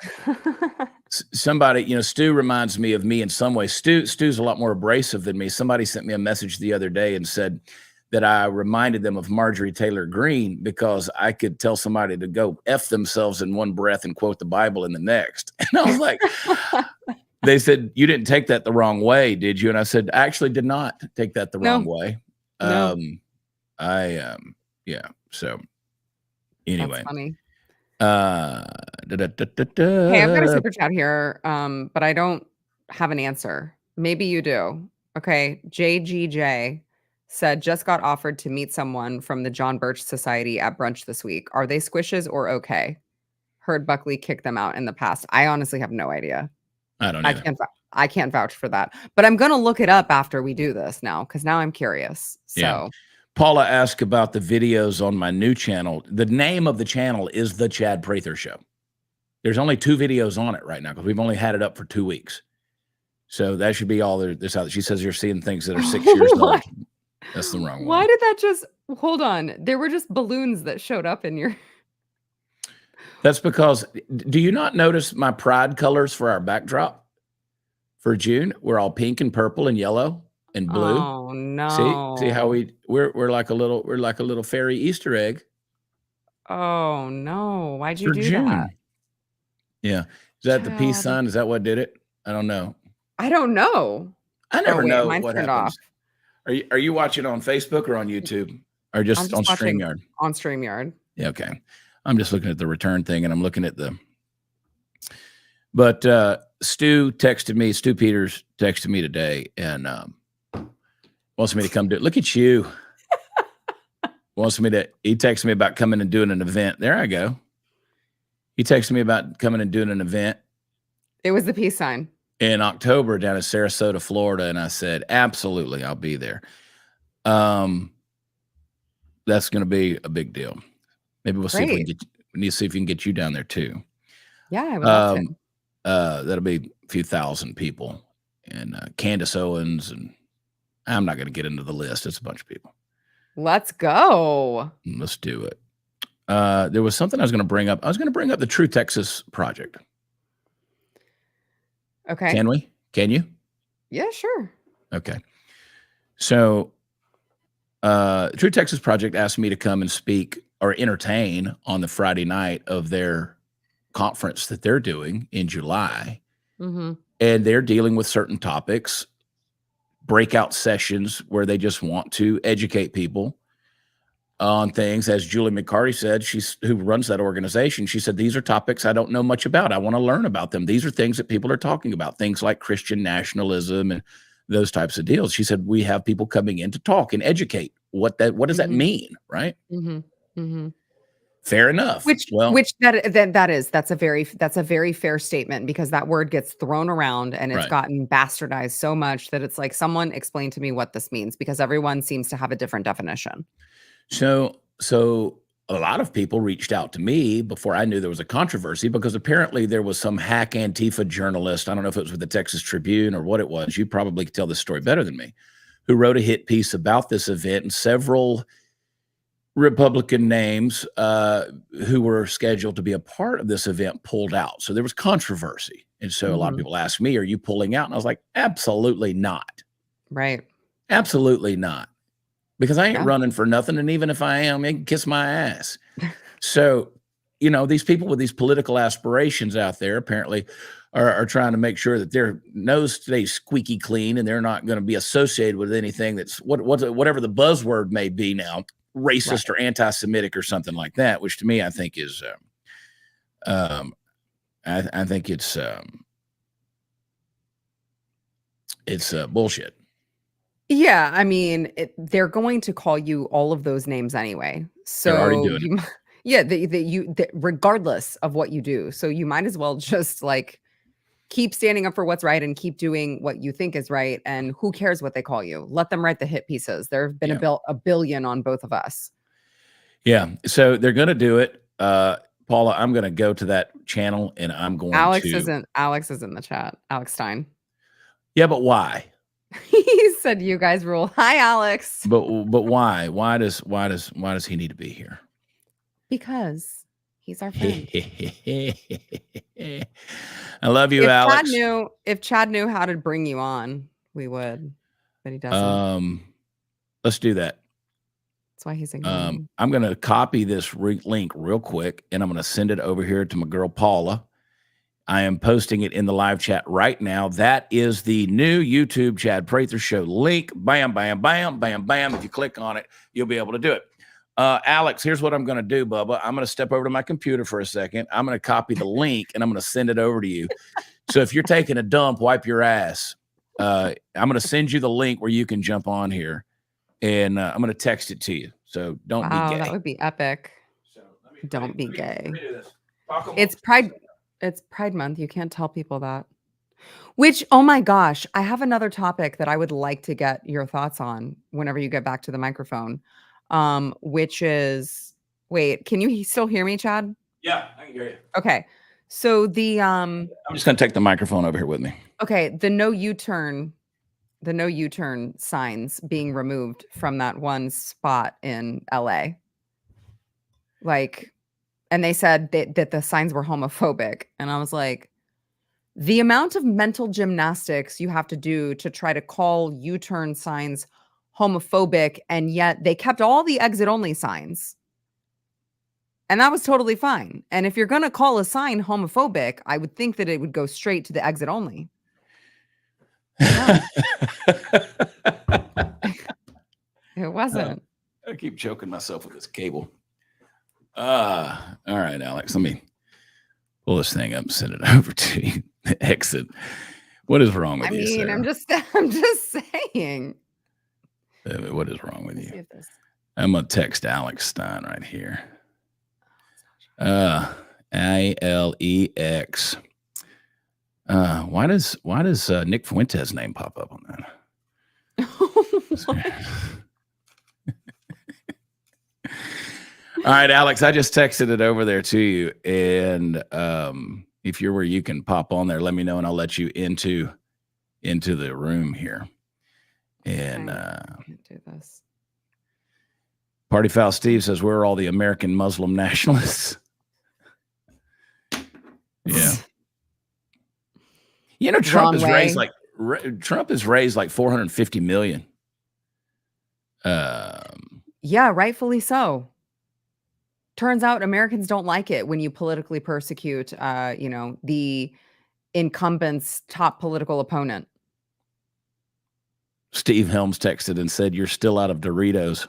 somebody, Stu reminds me of me in some ways. Stu's a lot more abrasive than me. Somebody sent me a message the other day and said that I reminded them of Marjorie Taylor Greene because I could tell somebody to go F themselves in one breath and quote the Bible in the next. And I was like, they said, "You didn't take that the wrong way, did you?" And I said, "I actually did not take that the wrong way." No. Yeah. So anyway. That's funny. Hey, I've got a super chat here, but I don't have an answer. Maybe you do. Okay. JGJ said, just got offered to meet someone from the John Birch Society at brunch this week. Are they squishes or okay? Heard Buckley kick them out in the past. I honestly have no idea. I don't either. I can't vouch for that. But I'm going to look it up after we do this now, because now I'm curious. So. Yeah. Paula asked about the videos on my new channel. The name of the channel is The Chad Prather Show. There's only 2 videos on it right now because we've only had it up for 2 weeks. So that should be all there's out. She says you're seeing things that are 6 years old. That's the wrong one. Why did that just hold on? There were just balloons that showed up in your. That's because, do you not notice my pride colors for our backdrop for June? We're all pink and purple and yellow and blue. Oh no. See how we're like a little fairy Easter egg. Oh no. Why'd you for do June. that? Yeah. Is that the peace Chad. sign? Is that what did it? I don't know. I don't know. I never wait, know mine's what turned happens. off. Are you watching on Facebook or on YouTube or just on watching StreamYard? On StreamYard. Yeah, okay. I'm just looking at the return thing and I'm looking at but Stu Peters texted me today and wants me to come do it. Look at you. He texted me about coming and doing an event. There I go. He texted me about coming and doing an event. It was the peace sign. In October down in Sarasota, Florida. And I said, absolutely, I'll be there. That's going to be a big deal. Maybe we'll see if we need to see if we can get you down there too. Yeah, I would love to. That'll be a few thousand people and Candace Owens. And I'm not going to get into the list. It's a bunch of people. Let's go. Let's do it. There was something I was going to bring up. I was going to bring up the True Texas Project. Okay. Can we? Can you? Yeah, sure. Okay. So True Texas Project asked me to come and speak or entertain on the Friday night of their conference that they're doing in July. Mm-hmm. And they're dealing with certain topics, breakout sessions where they just want to educate people on things. As Julie McCarty said, who runs that organization, she said, these are topics I don't know much about. I want to learn about them. These are things that people are talking about, things like Christian nationalism and those types of deals. She said, we have people coming in to talk and educate. What does that mean? Right. Mm-hmm. Mm-hmm. Fair enough. That's a very fair statement, because that word gets thrown around and it's gotten bastardized so much that it's like, someone explain to me what this means, because everyone seems to have a different definition. So a lot of people reached out to me before I knew there was a controversy, because apparently there was some hack Antifa journalist. I don't know if it was with the Texas Tribune or what it was. You probably could tell this story better than me, who wrote a hit piece about this event, and several Republican names who were scheduled to be a part of this event pulled out. So there was controversy. And so a lot of people asked me, are you pulling out? And I was like, absolutely not. Right. Absolutely not. Because I ain't running for nothing. And even if I am, they can kiss my ass. So, these people with these political aspirations out there apparently are trying to make sure that their nose stays squeaky clean and they're not going to be associated with anything that's whatever the buzzword may be now, racist or anti-Semitic or something like that, which to me, I think is, I think it's bullshit. Yeah, I mean, they're going to call you all of those names anyway. So they're already doing it. Regardless of what you do. So you might as well just keep standing up for what's right and keep doing what you think is right. And who cares what they call you? Let them write the hit pieces. There have been a billion on both of us. Yeah. So they're going to do it. Paula, I'm going to go to that channel and I'm going Alex is in the chat. Alex Stein. Yeah, but why? He said, "You guys rule." Hi, Alex. But why? Why does he need to be here? Because he's our friend. I love you, Alex. If Chad knew how to bring you on, we would. But he doesn't. Let's do that. That's why he's ignoring. I'm going to copy this link real quick, and I'm going to send it over here to my girl Paula. I am posting it in the live chat right now. That is the new YouTube Chad Prather Show link. Bam, bam, bam, bam, bam. If you click on it, you'll be able to do it. Alex, here's what I'm going to do, Bubba. I'm going to step over to my computer for a second. I'm going to copy the link, and I'm going to send it over to you. So if you're taking a dump, wipe your ass. I'm going to send you the link where you can jump on here. and I'm going to text it to you. So don't be gay. That would be epic. So Don't be gay. Let me do this. Talk It's Pride. It's Pride Month. You can't tell people that. Which, oh my gosh, I have another topic that I would like to get your thoughts on whenever you get back to the microphone. Which is, wait, can you still hear me, Chad? Yeah, I can hear you. Okay. So I'm just going to take the microphone over here with me. okay, the no U-turn signs being removed from that one spot in LA. Like, and they said that the signs were homophobic. And I was like, the amount of mental gymnastics you have to do to try to call U-turn signs homophobic, and yet they kept all the exit only signs. And that was totally fine. And if you're going to call a sign homophobic, I would think that it would go straight to the exit only. No. It wasn't. I keep choking myself with this cable. All right, Alex, let me pull this thing up and send it over to you. Exit. What is wrong with you, Sarah? I'm just saying. What is wrong with you? I'm going to text Alex Stein right here. ALEX. Why does Nick Fuentes' name pop up on that? All right, Alex, I just texted it over there to you, and if you're where you can pop on there, let me know, and I'll let you into the room here. And can't do this. Party Foul Steve says, "Where are all the American Muslim nationalists?" Yeah. You know, Trump has raised like $450 million. Yeah, rightfully so. Turns out Americans don't like it when you politically persecute, the incumbent's top political opponent. Steve Helms texted and said, "You're still out of Doritos."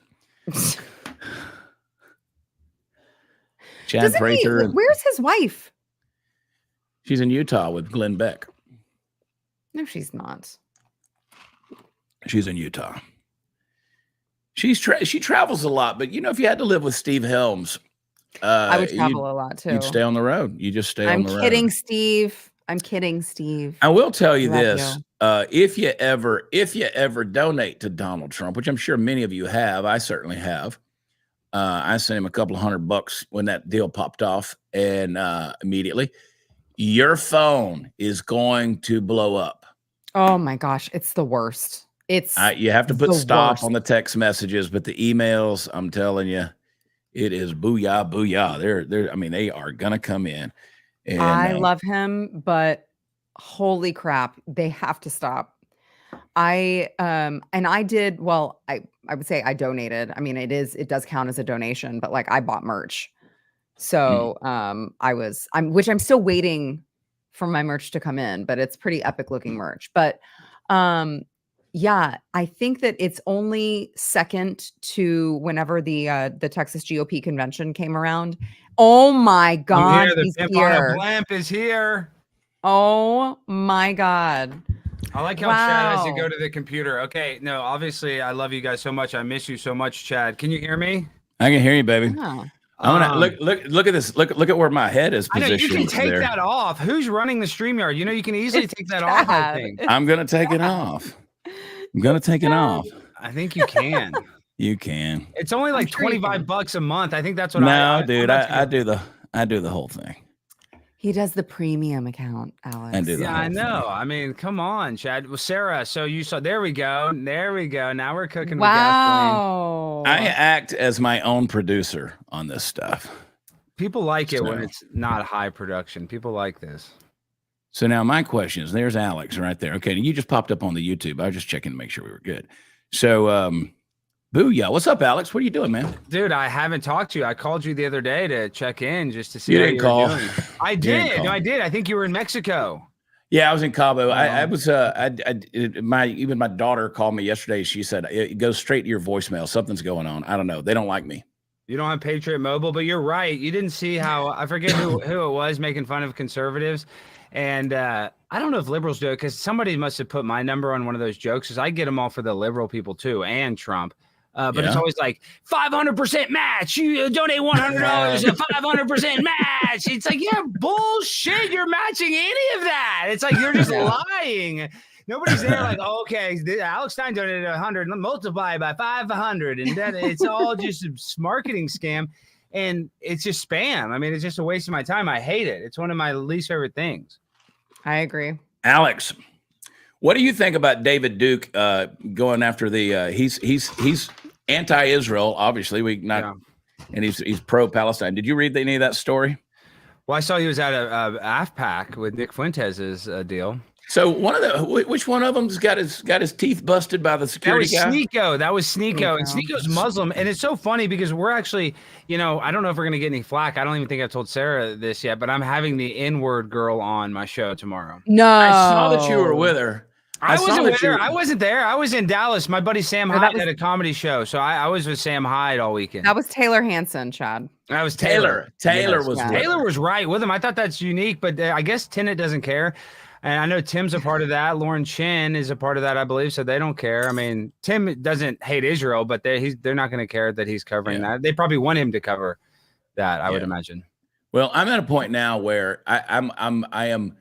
Chad Prather. Where's his wife? She's in Utah with Glenn Beck. No, she's not. She's in Utah. She travels a lot, but if you had to live with Steve Helms, I would travel a lot too. You'd stay on the road. You just stay on the road. I'm kidding, Steve. I will tell you this: if you ever donate to Donald Trump, which I'm sure many of you have, I certainly have. I sent him a couple of $100 when that deal popped off, and immediately, your phone is going to blow up. Oh my gosh, it's the worst. You have to put stop on the text messages, but the emails, I'm telling you, it is booyah, booyah. They are gonna come in. And, I love him, but holy crap, they have to stop. I would say I donated. It does count as a donation, but like I bought merch. So which I'm still waiting for my merch to come in, but it's pretty epic looking merch. But yeah, I think that it's only second to whenever the Texas GOP convention came around. Oh my God, the pimp on a blimp is here. Oh my God. I like how Chad has to go to the computer. Okay, no, obviously I love you guys so much. I miss you so much, Chad. Can you hear me? I can hear you, baby. Yeah. I want to look at this. Look at where my head is positioned. I know, you can take that off. Who's running the StreamYard? You can easily take that off, I think. I'm going to take it off. I think you can. You can. It's only like $25 a month. I think that's what dude, I do the whole thing. He does the premium account, Alex. I know. Thing. Come on, Chad. Well, Sarah, so you saw, there we go. Now we're cooking with gasoline. I act as my own producer on this stuff. People like it when it's not high production. People like this. So now my question is, there's Alex right there. Okay, you just popped up on the YouTube. I was just checking to make sure we were good. So, booyah. What's up, Alex? What are you doing, man? Dude, I haven't talked to you. I called you the other day to check in just to see you how didn't call. Doing. I did. No, I did. I think you were in Mexico. Yeah, I was in Cabo. I was. Even my daughter called me yesterday. She said it goes straight to your voicemail. Something's going on. I don't know. They don't like me. You don't have Patriot Mobile, but you're right. You didn't see how I forget who it was making fun of conservatives. And I don't know if liberals do it because somebody must have put my number on one of those jokes because I get them all for the liberal people too and Trump. But it's always like 500% match. You donate $100, a 500% match. It's like, yeah, bullshit. You're matching any of that. It's like you're just lying. Nobody's there like, oh, okay, Alex Stein donated 100, multiply by 500, and then it's all just a marketing scam, and it's just spam. I mean, it's just a waste of my time. I hate it. It's one of my least favorite things. I agree. Alex, what do you think about David Duke going after the? He's anti-Israel, obviously. And he's pro-Palestine. Did you read any of that story? Well, I saw he was at a AFPAC with Nick Fuentes' deal. So which one of them's got his teeth busted by the security guy? That was Sneeko. And Sneeko's Muslim. And it's so funny because we're actually, I don't know if we're going to get any flack. I don't even think I've told Sarah this yet, but I'm having the N-word girl on my show tomorrow. No. I saw that you were with her. I wasn't there. I was in Dallas. My buddy Sam Hyde had a comedy show. So I was with Sam Hyde all weekend. That was Taylor Hanson, Chad. That was Taylor. Taylor was right with him. I thought that's unique, but I guess Tenet doesn't care. And I know Tim's a part of that. Lauren Chin is a part of that, I believe. So they don't care. I mean, Tim doesn't hate Israel, but they're not going to care that he's covering that. They probably want him to cover that, I would imagine. Well, I'm at a point now where I am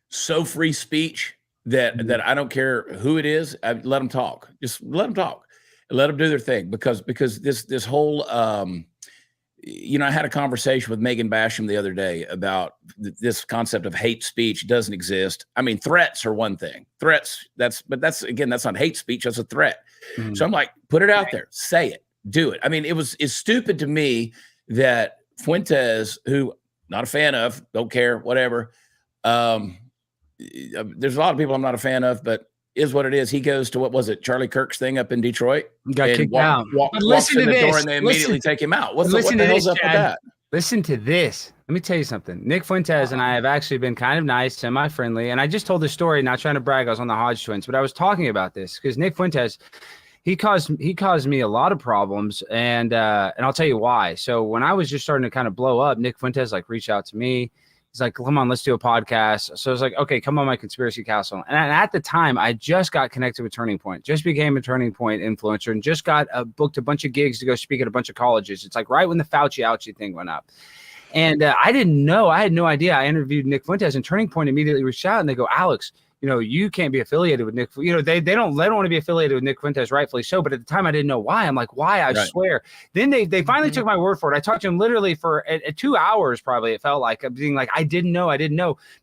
so free speech that I don't care who it is. I let them talk. Just let them talk. Let them do their thing because this whole I had a conversation with Megan Basham the other day about this concept of hate speech doesn't exist. I mean, threats are one thing. Threats, that's not hate speech. That's a threat. Mm-hmm. So I'm like, put it out there, say it, do it. I mean, it's stupid to me that Fuentes, who not a fan of, don't care, whatever. There's a lot of people I'm not a fan of, but is what it is. He goes to, what was it, Charlie Kirk's thing up in Detroit? Got kicked out. Walks in the door and they immediately take him out. What the hell's up with that? Listen to this. Let me tell you something. Nick Fuentes and I have actually been kind of nice, semi-friendly. And I just told this story, not trying to brag. I was on the Hodge twins, but I was talking about this because Nick Fuentes, he caused me a lot of problems. And I'll tell you why. So when I was just starting to kind of blow up, Nick Fuentes reached out to me. He's like, come on, let's do a podcast. So I was like, okay, come on my Conspiracy Castle. And at the time, I just got connected with Turning Point, just became a Turning Point influencer, and just got booked a bunch of gigs to go speak at a bunch of colleges. It's like right when the Fauci thing went up. And I didn't know. I had no idea. I interviewed Nick Fuentes, and Turning Point immediately reached out, and they go, Alex, you can't be affiliated with Nick. They don't want to be affiliated with Nick Fuentes, rightfully so. But at the time, I didn't know why. I'm like, why? I swear. Then they finally took my word for it. I talked to him literally for 2 hours, probably. It felt like being like, I didn't know,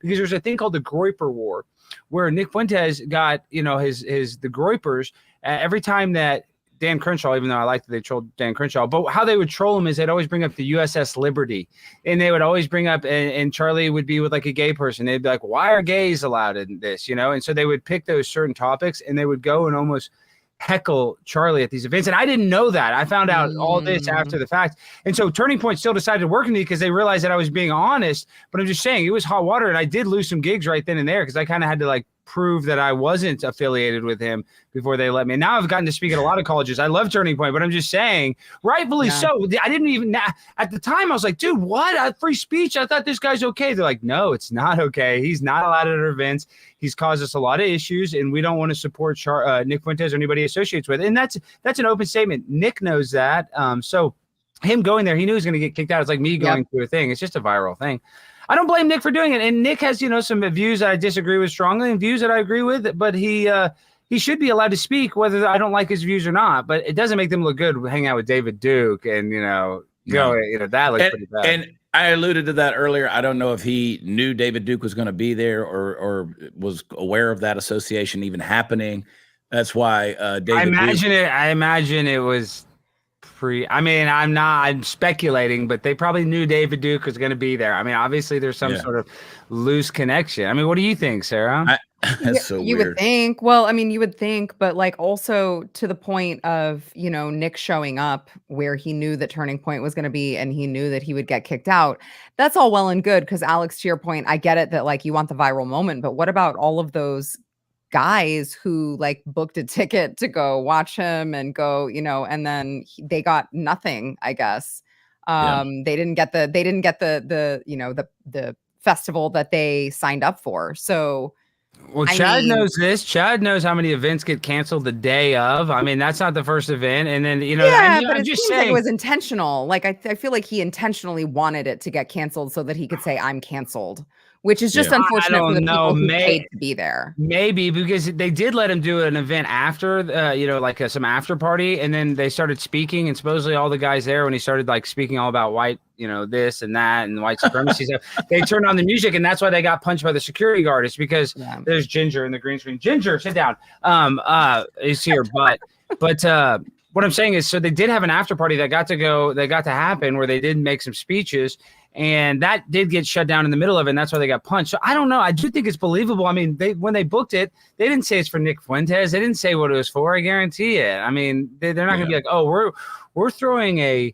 because there's a thing called the Groyper War, where Nick Fuentes got the Groypers every time that Dan Crenshaw, even though I like that they trolled Dan Crenshaw, but how they would troll him is they'd always bring up the USS Liberty, and they would always bring up, and Charlie would be with like a gay person. They'd be like, why are gays allowed in this? And so they would pick those certain topics, and they would go and almost heckle Charlie at these events. And I didn't know that. I found out all this after the fact. And so Turning Point still decided to work with me because they realized that I was being honest, but I'm just saying it was hot water. And I did lose some gigs right then and there because I kind of had to prove that I wasn't affiliated with him before they let me. And now I've gotten to speak at a lot of colleges. I love Turning Point, but I'm just saying, rightfully so. I didn't even, at the time I was like, dude, what? Free speech? I thought this guy's okay. They're like, no, it's not okay. He's not allowed at our events. He's caused us a lot of issues, and we don't want to support Nick Fuentes or anybody associates with it. And that's an open statement. Nick knows that. So him going there, he knew he was going to get kicked out. It's like me going through a thing. It's just a viral thing. I don't blame Nick for doing it. And Nick has, some views that I disagree with strongly and views that I agree with, but he should be allowed to speak whether I don't like his views or not. But it doesn't make them look good hanging out with David Duke and, that looks pretty bad. And I alluded to that earlier. I don't know if he knew David Duke was going to be there or was aware of that association even happening. That's why David I imagine it was I'm speculating, but they probably knew David Duke was going to be there. I mean, obviously there's some sort of loose connection. I mean, what do you think, Sarah? That's so you weird. Would think. Well, I mean, you would think, but also to the point of, Nick showing up where he knew that Turning Point was going to be, and he knew that he would get kicked out. That's all well and good. Because Alex, to your point, I get it that you want the viral moment, but what about all of those guys who booked a ticket to go watch him and go, and then they got nothing, I guess. They didn't get the festival that they signed up for. So Well, Chad knows this. Chad knows how many events get canceled the day of. I mean, that's not the first event. And then, but I'm it just seems saying, like it was intentional. Like, I feel like he intentionally wanted it to get canceled so that he could say, I'm canceled, which is just unfortunate for the people who paid to be there. Maybe because they did let him do an event after, like some after party. And then they started speaking, and supposedly all the guys there, when he started like speaking all about white, this and that and white supremacy stuff, they turned on the music, and that's why they got punched by the security guard. It's because there's Ginger in the green screen. Ginger, sit down. Is here, but what I'm saying is, so they did have an after party that got to happen where they did make some speeches, and that did get shut down in the middle of it, and that's why they got punched. So I don't know. I do think it's believable. I mean, when they booked it, they didn't say it's for Nick Fuentes. They didn't say what it was for. I guarantee it. I mean, they're not going to be like, oh, we're throwing a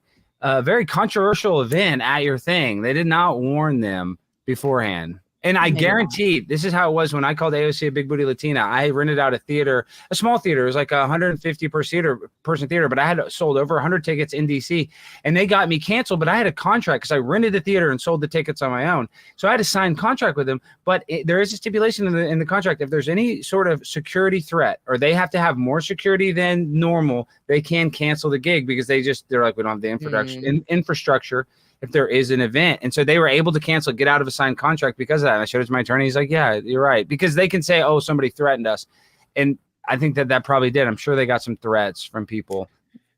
very controversial event at your thing. They did not warn them beforehand. And I guarantee this is how it was when I called AOC a big booty Latina. I rented out a small theater. It was like a 150 person theater, but I had sold over 100 tickets in DC, and they got me canceled. But I had a contract because I rented the theater and sold the tickets on my own. So I had a signed contract with them. But there is a stipulation in the contract. If there's any sort of security threat, or they have to have more security than normal, they can cancel the gig because they're like, we don't have the infrastructure if there is an event. And so they were able to cancel, get out of a signed contract because of that. And I showed it to my attorney. He's like, yeah, you're right. Because they can say, oh, somebody threatened us. And I think that probably did. I'm sure they got some threats from people.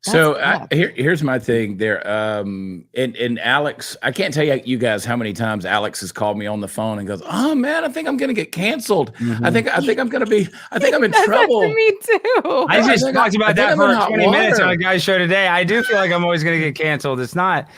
So here's my thing there. And Alex, I can't tell you guys how many times Alex has called me on the phone and goes, oh man, I think I'm going to get canceled. Mm-hmm. I think I'm in trouble. Me too. I just talked about that for 20 minutes on a guy's show today. I do feel like I'm always going to get canceled. It's not.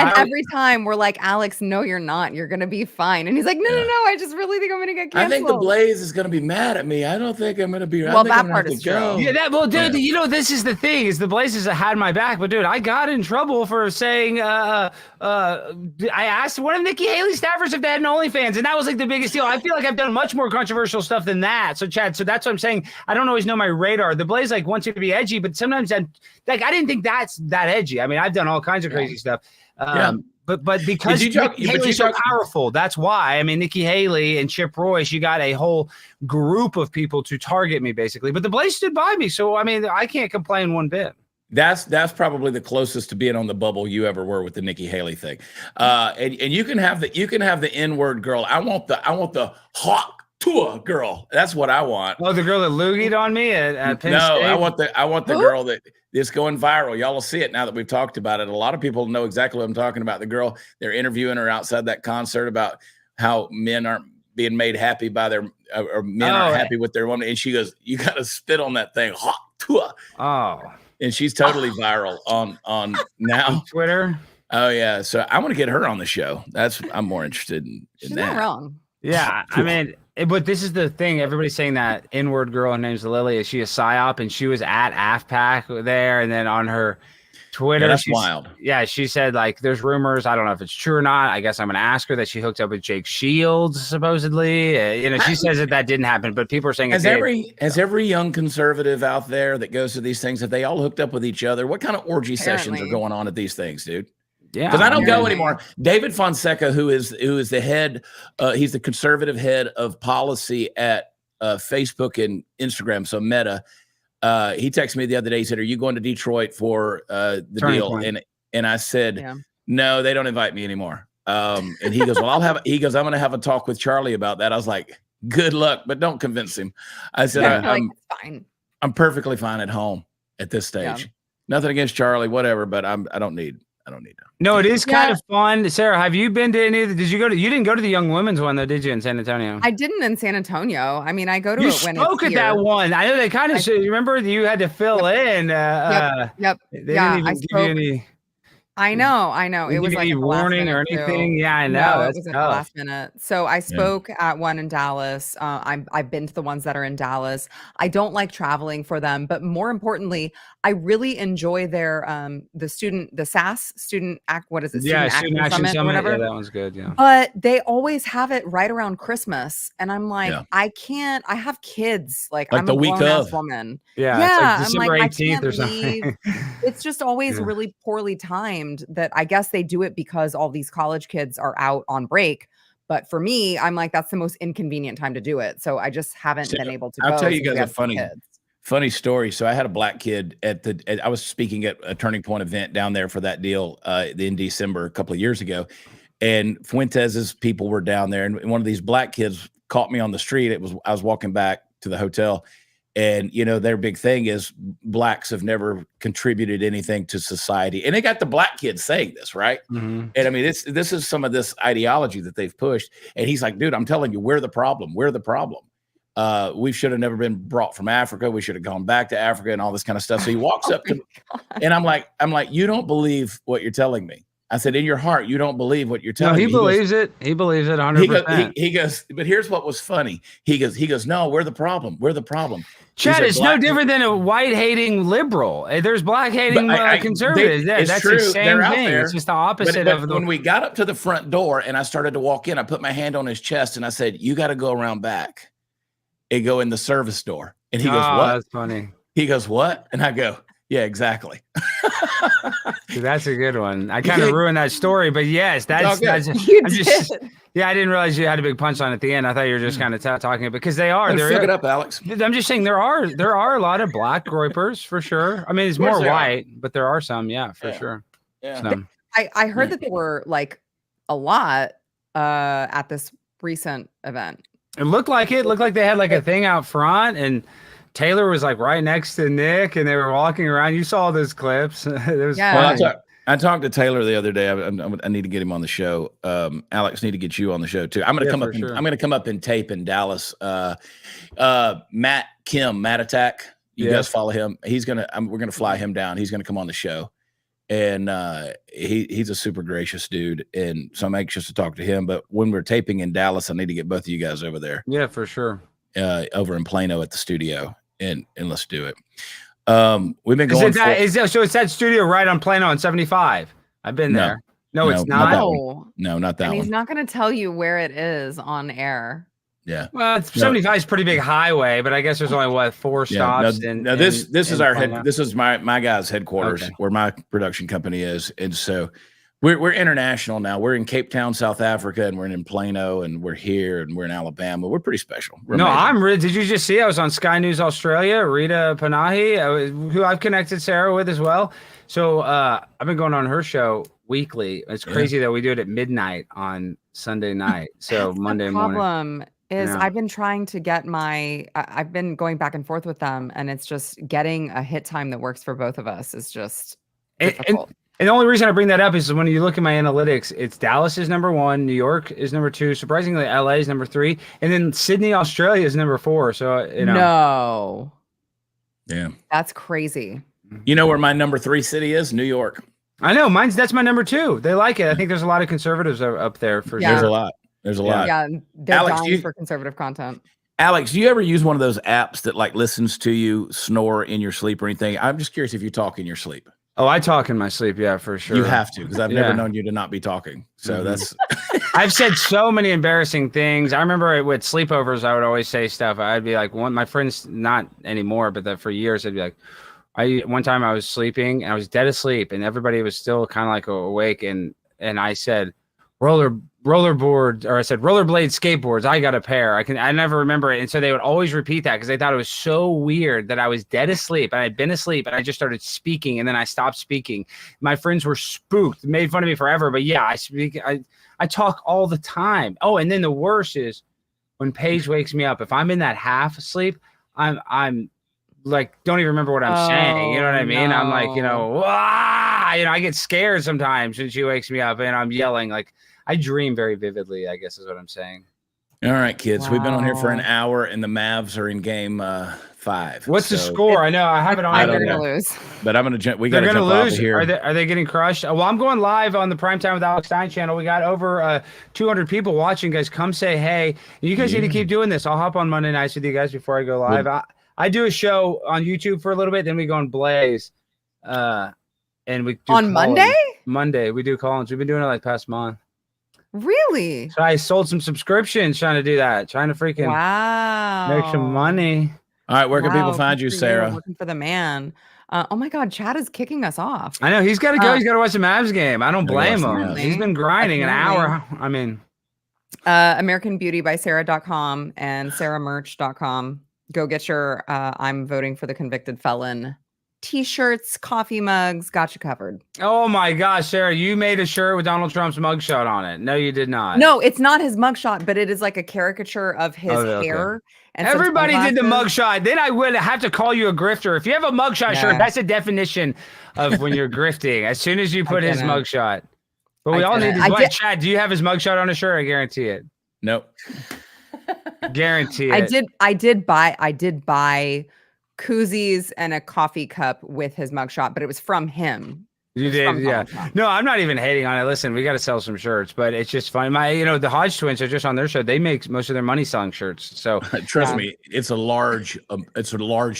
And every time we're like, Alex, no, you're not. You're going to be fine. And he's like, no, I just really think I'm going to get canceled. I think the Blaze is going to be mad at me. I don't think I'm going to be. Well, that part is true. Yeah, dude, this is the thing is the Blazes had my back. But, dude, I got in trouble for saying I asked one of Nikki Haley's staffers if they had an OnlyFans. And that was like the biggest deal. I feel like I've done much more controversial stuff than that. So, Chad, that's what I'm saying. I don't always know my radar. The Blaze wants you to be edgy. But sometimes I didn't think that's that edgy. I mean, I've done all kinds of crazy stuff. But because Nikki Haley's so powerful, that's why. I mean, Nikki Haley and Chip Royce, you got a whole group of people to target me, basically. But the Blaze stood by me, so I mean, I can't complain one bit. That's probably the closest to being on the bubble you ever were with the Nikki Haley thing. And you can have the N-word girl. I want the hawk tour girl. That's what I want. Oh, the girl that loogied on me at Penn State? I want the girl that is going viral. Y'all will see it now that we've talked about it. A lot of people know exactly what I'm talking about. The girl, they're interviewing her outside that concert about how men aren't being made happy by their or men aren't happy with their woman. And she goes, you got to spit on that thing. Hawk tour. Oh. And she's totally viral on now Twitter. Oh yeah. So I want to get her on the show. I'm more interested in she's that. Not wrong. Yeah. I mean, but this is the thing. Everybody's saying that N-word girl, her name's Lily. Is she a psyop? And she was at AFPAC there. And then on her Twitter, that's wild. Yeah. She said like, there's rumors. I don't know if it's true or not. I guess I'm going to ask her that she hooked up with Jake Shields, supposedly. She says that didn't happen, but people are saying has every young conservative out there that goes to these things, have they all hooked up with each other? What kind of orgy sessions are going on at these things, dude? Yeah, because I don't go anymore. David Fonseca, who is the head, he's the conservative head of policy at Facebook and Instagram, so Meta. He texted me the other day. He said, "Are you going to Detroit for the deal?" And I said, "No, they don't invite me anymore." And he goes, "Well, I'm going to have a talk with Charlie about that." I was like, "Good luck, but don't convince him." I said, "I'm fine. I'm perfectly fine at home at this stage. Yeah. Nothing against Charlie, whatever, but I don't need to." No, it is kind of fun. Sarah, have you been to any of the, you didn't go to the young women's one though, did you, in San Antonio? I didn't in San Antonio. I mean, I go to it when it's spoke at that one. I know they kind of, you remember you had to fill in. Yep. They didn't even give you any. I know. It was like any warning or anything. Too. Yeah, I know. No, it was at the last minute. So I spoke at one in Dallas. I've been to the ones that are in Dallas. I don't like traveling for them, but more importantly, I really enjoy their the SAS student act. What is it? Student Action Summit. Whatever. Yeah, that one's good. Yeah. But they always have it right around Christmas, and I'm like, I can't. I have kids. Like I'm the a week grown-ass woman. Yeah. It's like December I'm 18th or something. It's just always really poorly timed. That I guess they do it because all these college kids are out on break. But for me, I'm like, that's the most inconvenient time to do it. So I just haven't been able to go. I'll tell you since we guys a had funny story. So I had a black kid I was speaking at a Turning Point event down there for that deal in December a couple of years ago. And Fuentes's people were down there, and one of these black kids caught me on the street. I was walking back to the hotel, and their big thing is blacks have never contributed anything to society, and they got the black kids saying this, right? Mm-hmm. And I mean, this is some of this ideology that they've pushed. And he's like, dude, I'm telling you, we're the problem. We're the problem. We should have never been brought from Africa. We should have gone back to Africa and all this kind of stuff. So he walks up to me, and I'm like, you don't believe what you're telling me. I said, in your heart, you don't believe what you're telling me. He believes it. He believes it 100%. He goes, but here's what was funny. He goes, no, we're the problem. We're the problem. Chad, it's no different than a white-hating liberal. There's black-hating conservatives. That's true. the same thing. There. It's just the opposite of when we got up to the front door and I started to walk in, I put my hand on his chest and I said, you got to go around back and go in the service door. And he goes, what? That's funny. He goes, what? And I go, yeah, exactly. Dude, that's a good one. I kind of ruined that story, but yes, that's you I'm did. just, yeah, I didn't realize you had a big punchline at the end. I thought you were just kind of talking because they are. Suck it up, Alex. I'm just saying there are a lot of black groypers for sure. I mean, it's more white, but there are some, for sure. Yeah. So, I heard that there were like a lot at this recent event. it looked like it. Looked like they had like a thing out front, and Taylor was like right next to Nick, and they were walking around. You saw those clips. It was funny. Well, I talked to Taylor the other day. I need to get him on the show. Alex, need to get you on the show too. I'm going to come up. I'm going to come up and tape in Dallas. Matt Attack. You guys follow him. We're going to fly him down. He's going to come on the show, and he's a super gracious dude. And so I'm anxious to talk to him. But when we're taping in Dallas, I need to get both of you guys over there. Yeah, for sure. Over in Plano at the studio, and let's do it. We've been going. So it's that studio right on Plano on 75. I've been there. No, it's not. No, not that and one. He's not going to tell you where it is on air. Yeah. Well, 75 is a pretty big highway, but I guess there's only 4 stops. No, this is our head. This is my guy's headquarters, where my production company is, and so we're international now. We're in Cape Town, South Africa, and we're in Plano, and we're here, and we're in Alabama. We're pretty special. Did you just see? I was on Sky News Australia. Rita Panahi, who I've connected Sara with as well. So I've been going on her show weekly. It's crazy that we do it at midnight on Sunday night. So Monday morning. The problem is I've been trying to get I've been going back and forth with them, and it's just getting a hit time that works for both of us is just difficult. And the only reason I bring that up is when you look at my analytics, it's Dallas is number 1, New York is number 2, surprisingly LA is number 3, and then Sydney, Australia is number 4. So No. Yeah. That's crazy. You know where my number 3 city is? New York. I know. That's my number 2. They like it. I think there's a lot of conservatives up there for sure. There's a lot. Yeah, they're dying for conservative content. Alex, do you ever use one of those apps that like listens to you snore in your sleep or anything? I'm just curious if you talk in your sleep. Oh, I talk in my sleep. Yeah, for sure. You have to, because I've never known you to not be talking. So that's. I've said so many embarrassing things. I remember with sleepovers, I would always say stuff. I'd be like, my friends, not anymore, but for years, I'd be like, one time I was sleeping and I was dead asleep, and everybody was still kind of like awake, and I said, rollerboard, or I said rollerblade skateboards. I got a pair. I never remember it. And so they would always repeat that because they thought it was so weird that I was dead asleep and I'd been asleep and I just started speaking and then I stopped speaking. My friends were spooked, made fun of me forever. But yeah, I speak. I talk all the time. Oh, and then the worst is when Paige wakes me up. If I'm in that half sleep, I'm like, don't even remember what I'm saying. You know what I mean? No. I'm like, I get scared sometimes when she wakes me up and I'm yelling. Like, I dream very vividly, I guess is what I'm saying. All right, kids. Wow. We've been on here for an hour and the Mavs are in game 5. What's the score? I know. I have it on. They're going to lose. But I'm going to we got to jump off of here. Are they getting crushed? Well, I'm going live on the Primetime with Alex Stein channel. We got over 200 people watching, guys. Come say hey. You guys need to keep doing this. I'll hop on Monday nights with you guys before I go live. I do a show on YouTube for a little bit, then we go on Blaze. And we do on Monday? Monday, we do call-ins. We've been doing it like past month. Really? So I sold some subscriptions trying to do that, trying to freaking make some money. All right, where can people find you, Sara? Looking for the man. Oh my God, Chad is kicking us off. I know he's got to go. He's got to watch the Mavs game. I don't blame him. He's been grinding an hour. I mean, AmericanBeautyBySarah.com and SarahMerch.com. Go get your I'm voting for the convicted felon t-shirts, coffee mugs, got you covered. Oh my gosh, Sarah, you made a shirt with Donald Trump's mugshot on it. No, you did not. No, it's not his mugshot, but it is like a caricature of his hair. And everybody did the mugshot. Then I would have to call you a grifter. If you have a mugshot shirt, that's a definition of when you're grifting. As soon as you put his mugshot. But we all need his Chad, do you have his mugshot on a shirt? I guarantee it. Nope. Guarantee it. I did buy koozies and a coffee cup with his mugshot, but it was from him. You did, yeah. No, I'm not even hating on it. Listen, we got to sell some shirts, but it's just fun. The Hodge twins are just on their show. They make most of their money selling shirts. So trust me, it's a large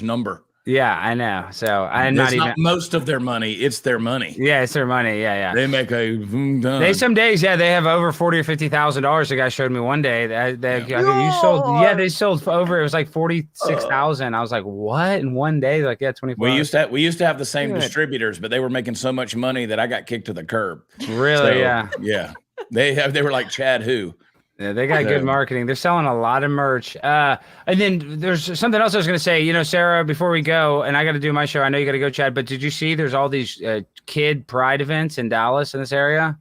number. Yeah, I know. So I'm not even most of their money. It's their money. Yeah, it's their money. Yeah. They make They some days, they have over $40,000 or $50,000. The guy showed me one day that you sold. Yeah, they sold over. It was like 46,000. I was like, what? In one day? Like, yeah, 24. We used to have the same distributors, but they were making so much money that I got kicked to the curb. Really? So, yeah. They were like Chad who. Yeah, they got good marketing. They're selling a lot of merch. And then there's something else I was going to say. Sarah, before we go, and I got to do my show. I know you got to go, Chad, but did you see there's all these kid pride events in Dallas in this area?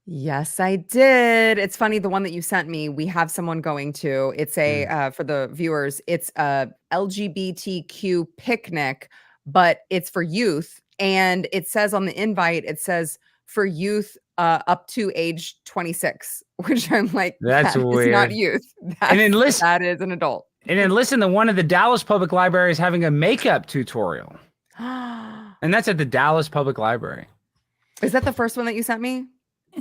Yes, I did. It's funny. The one that you sent me, we have someone going to. It's a, for the viewers, it's a LGBTQ picnic, but it's for youth. And it says on the invite, it says for youth up to age 26, which I'm like, that's weird. It's not youth. That is an adult. And then listen to one of the Dallas Public Library is having a makeup tutorial. And that's at the Dallas Public Library. Is that the first one that you sent me?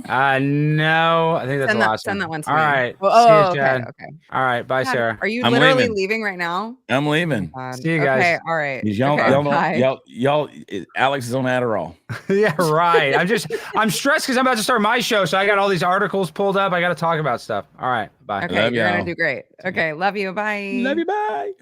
No, I think that's the last one. Send that one to me. All right. Oh, okay. All right. Bye, Chad, Sarah. Are you literally leaving right now? I'm leaving. See you guys. Okay. All right. Y'all, Alex is on Adderall. Yeah, right. I'm stressed because I'm about to start my show. So I got all these articles pulled up. I got to talk about stuff. All right. Bye. Okay. You're going to do great. Okay. Love you. Bye. Love you. Bye.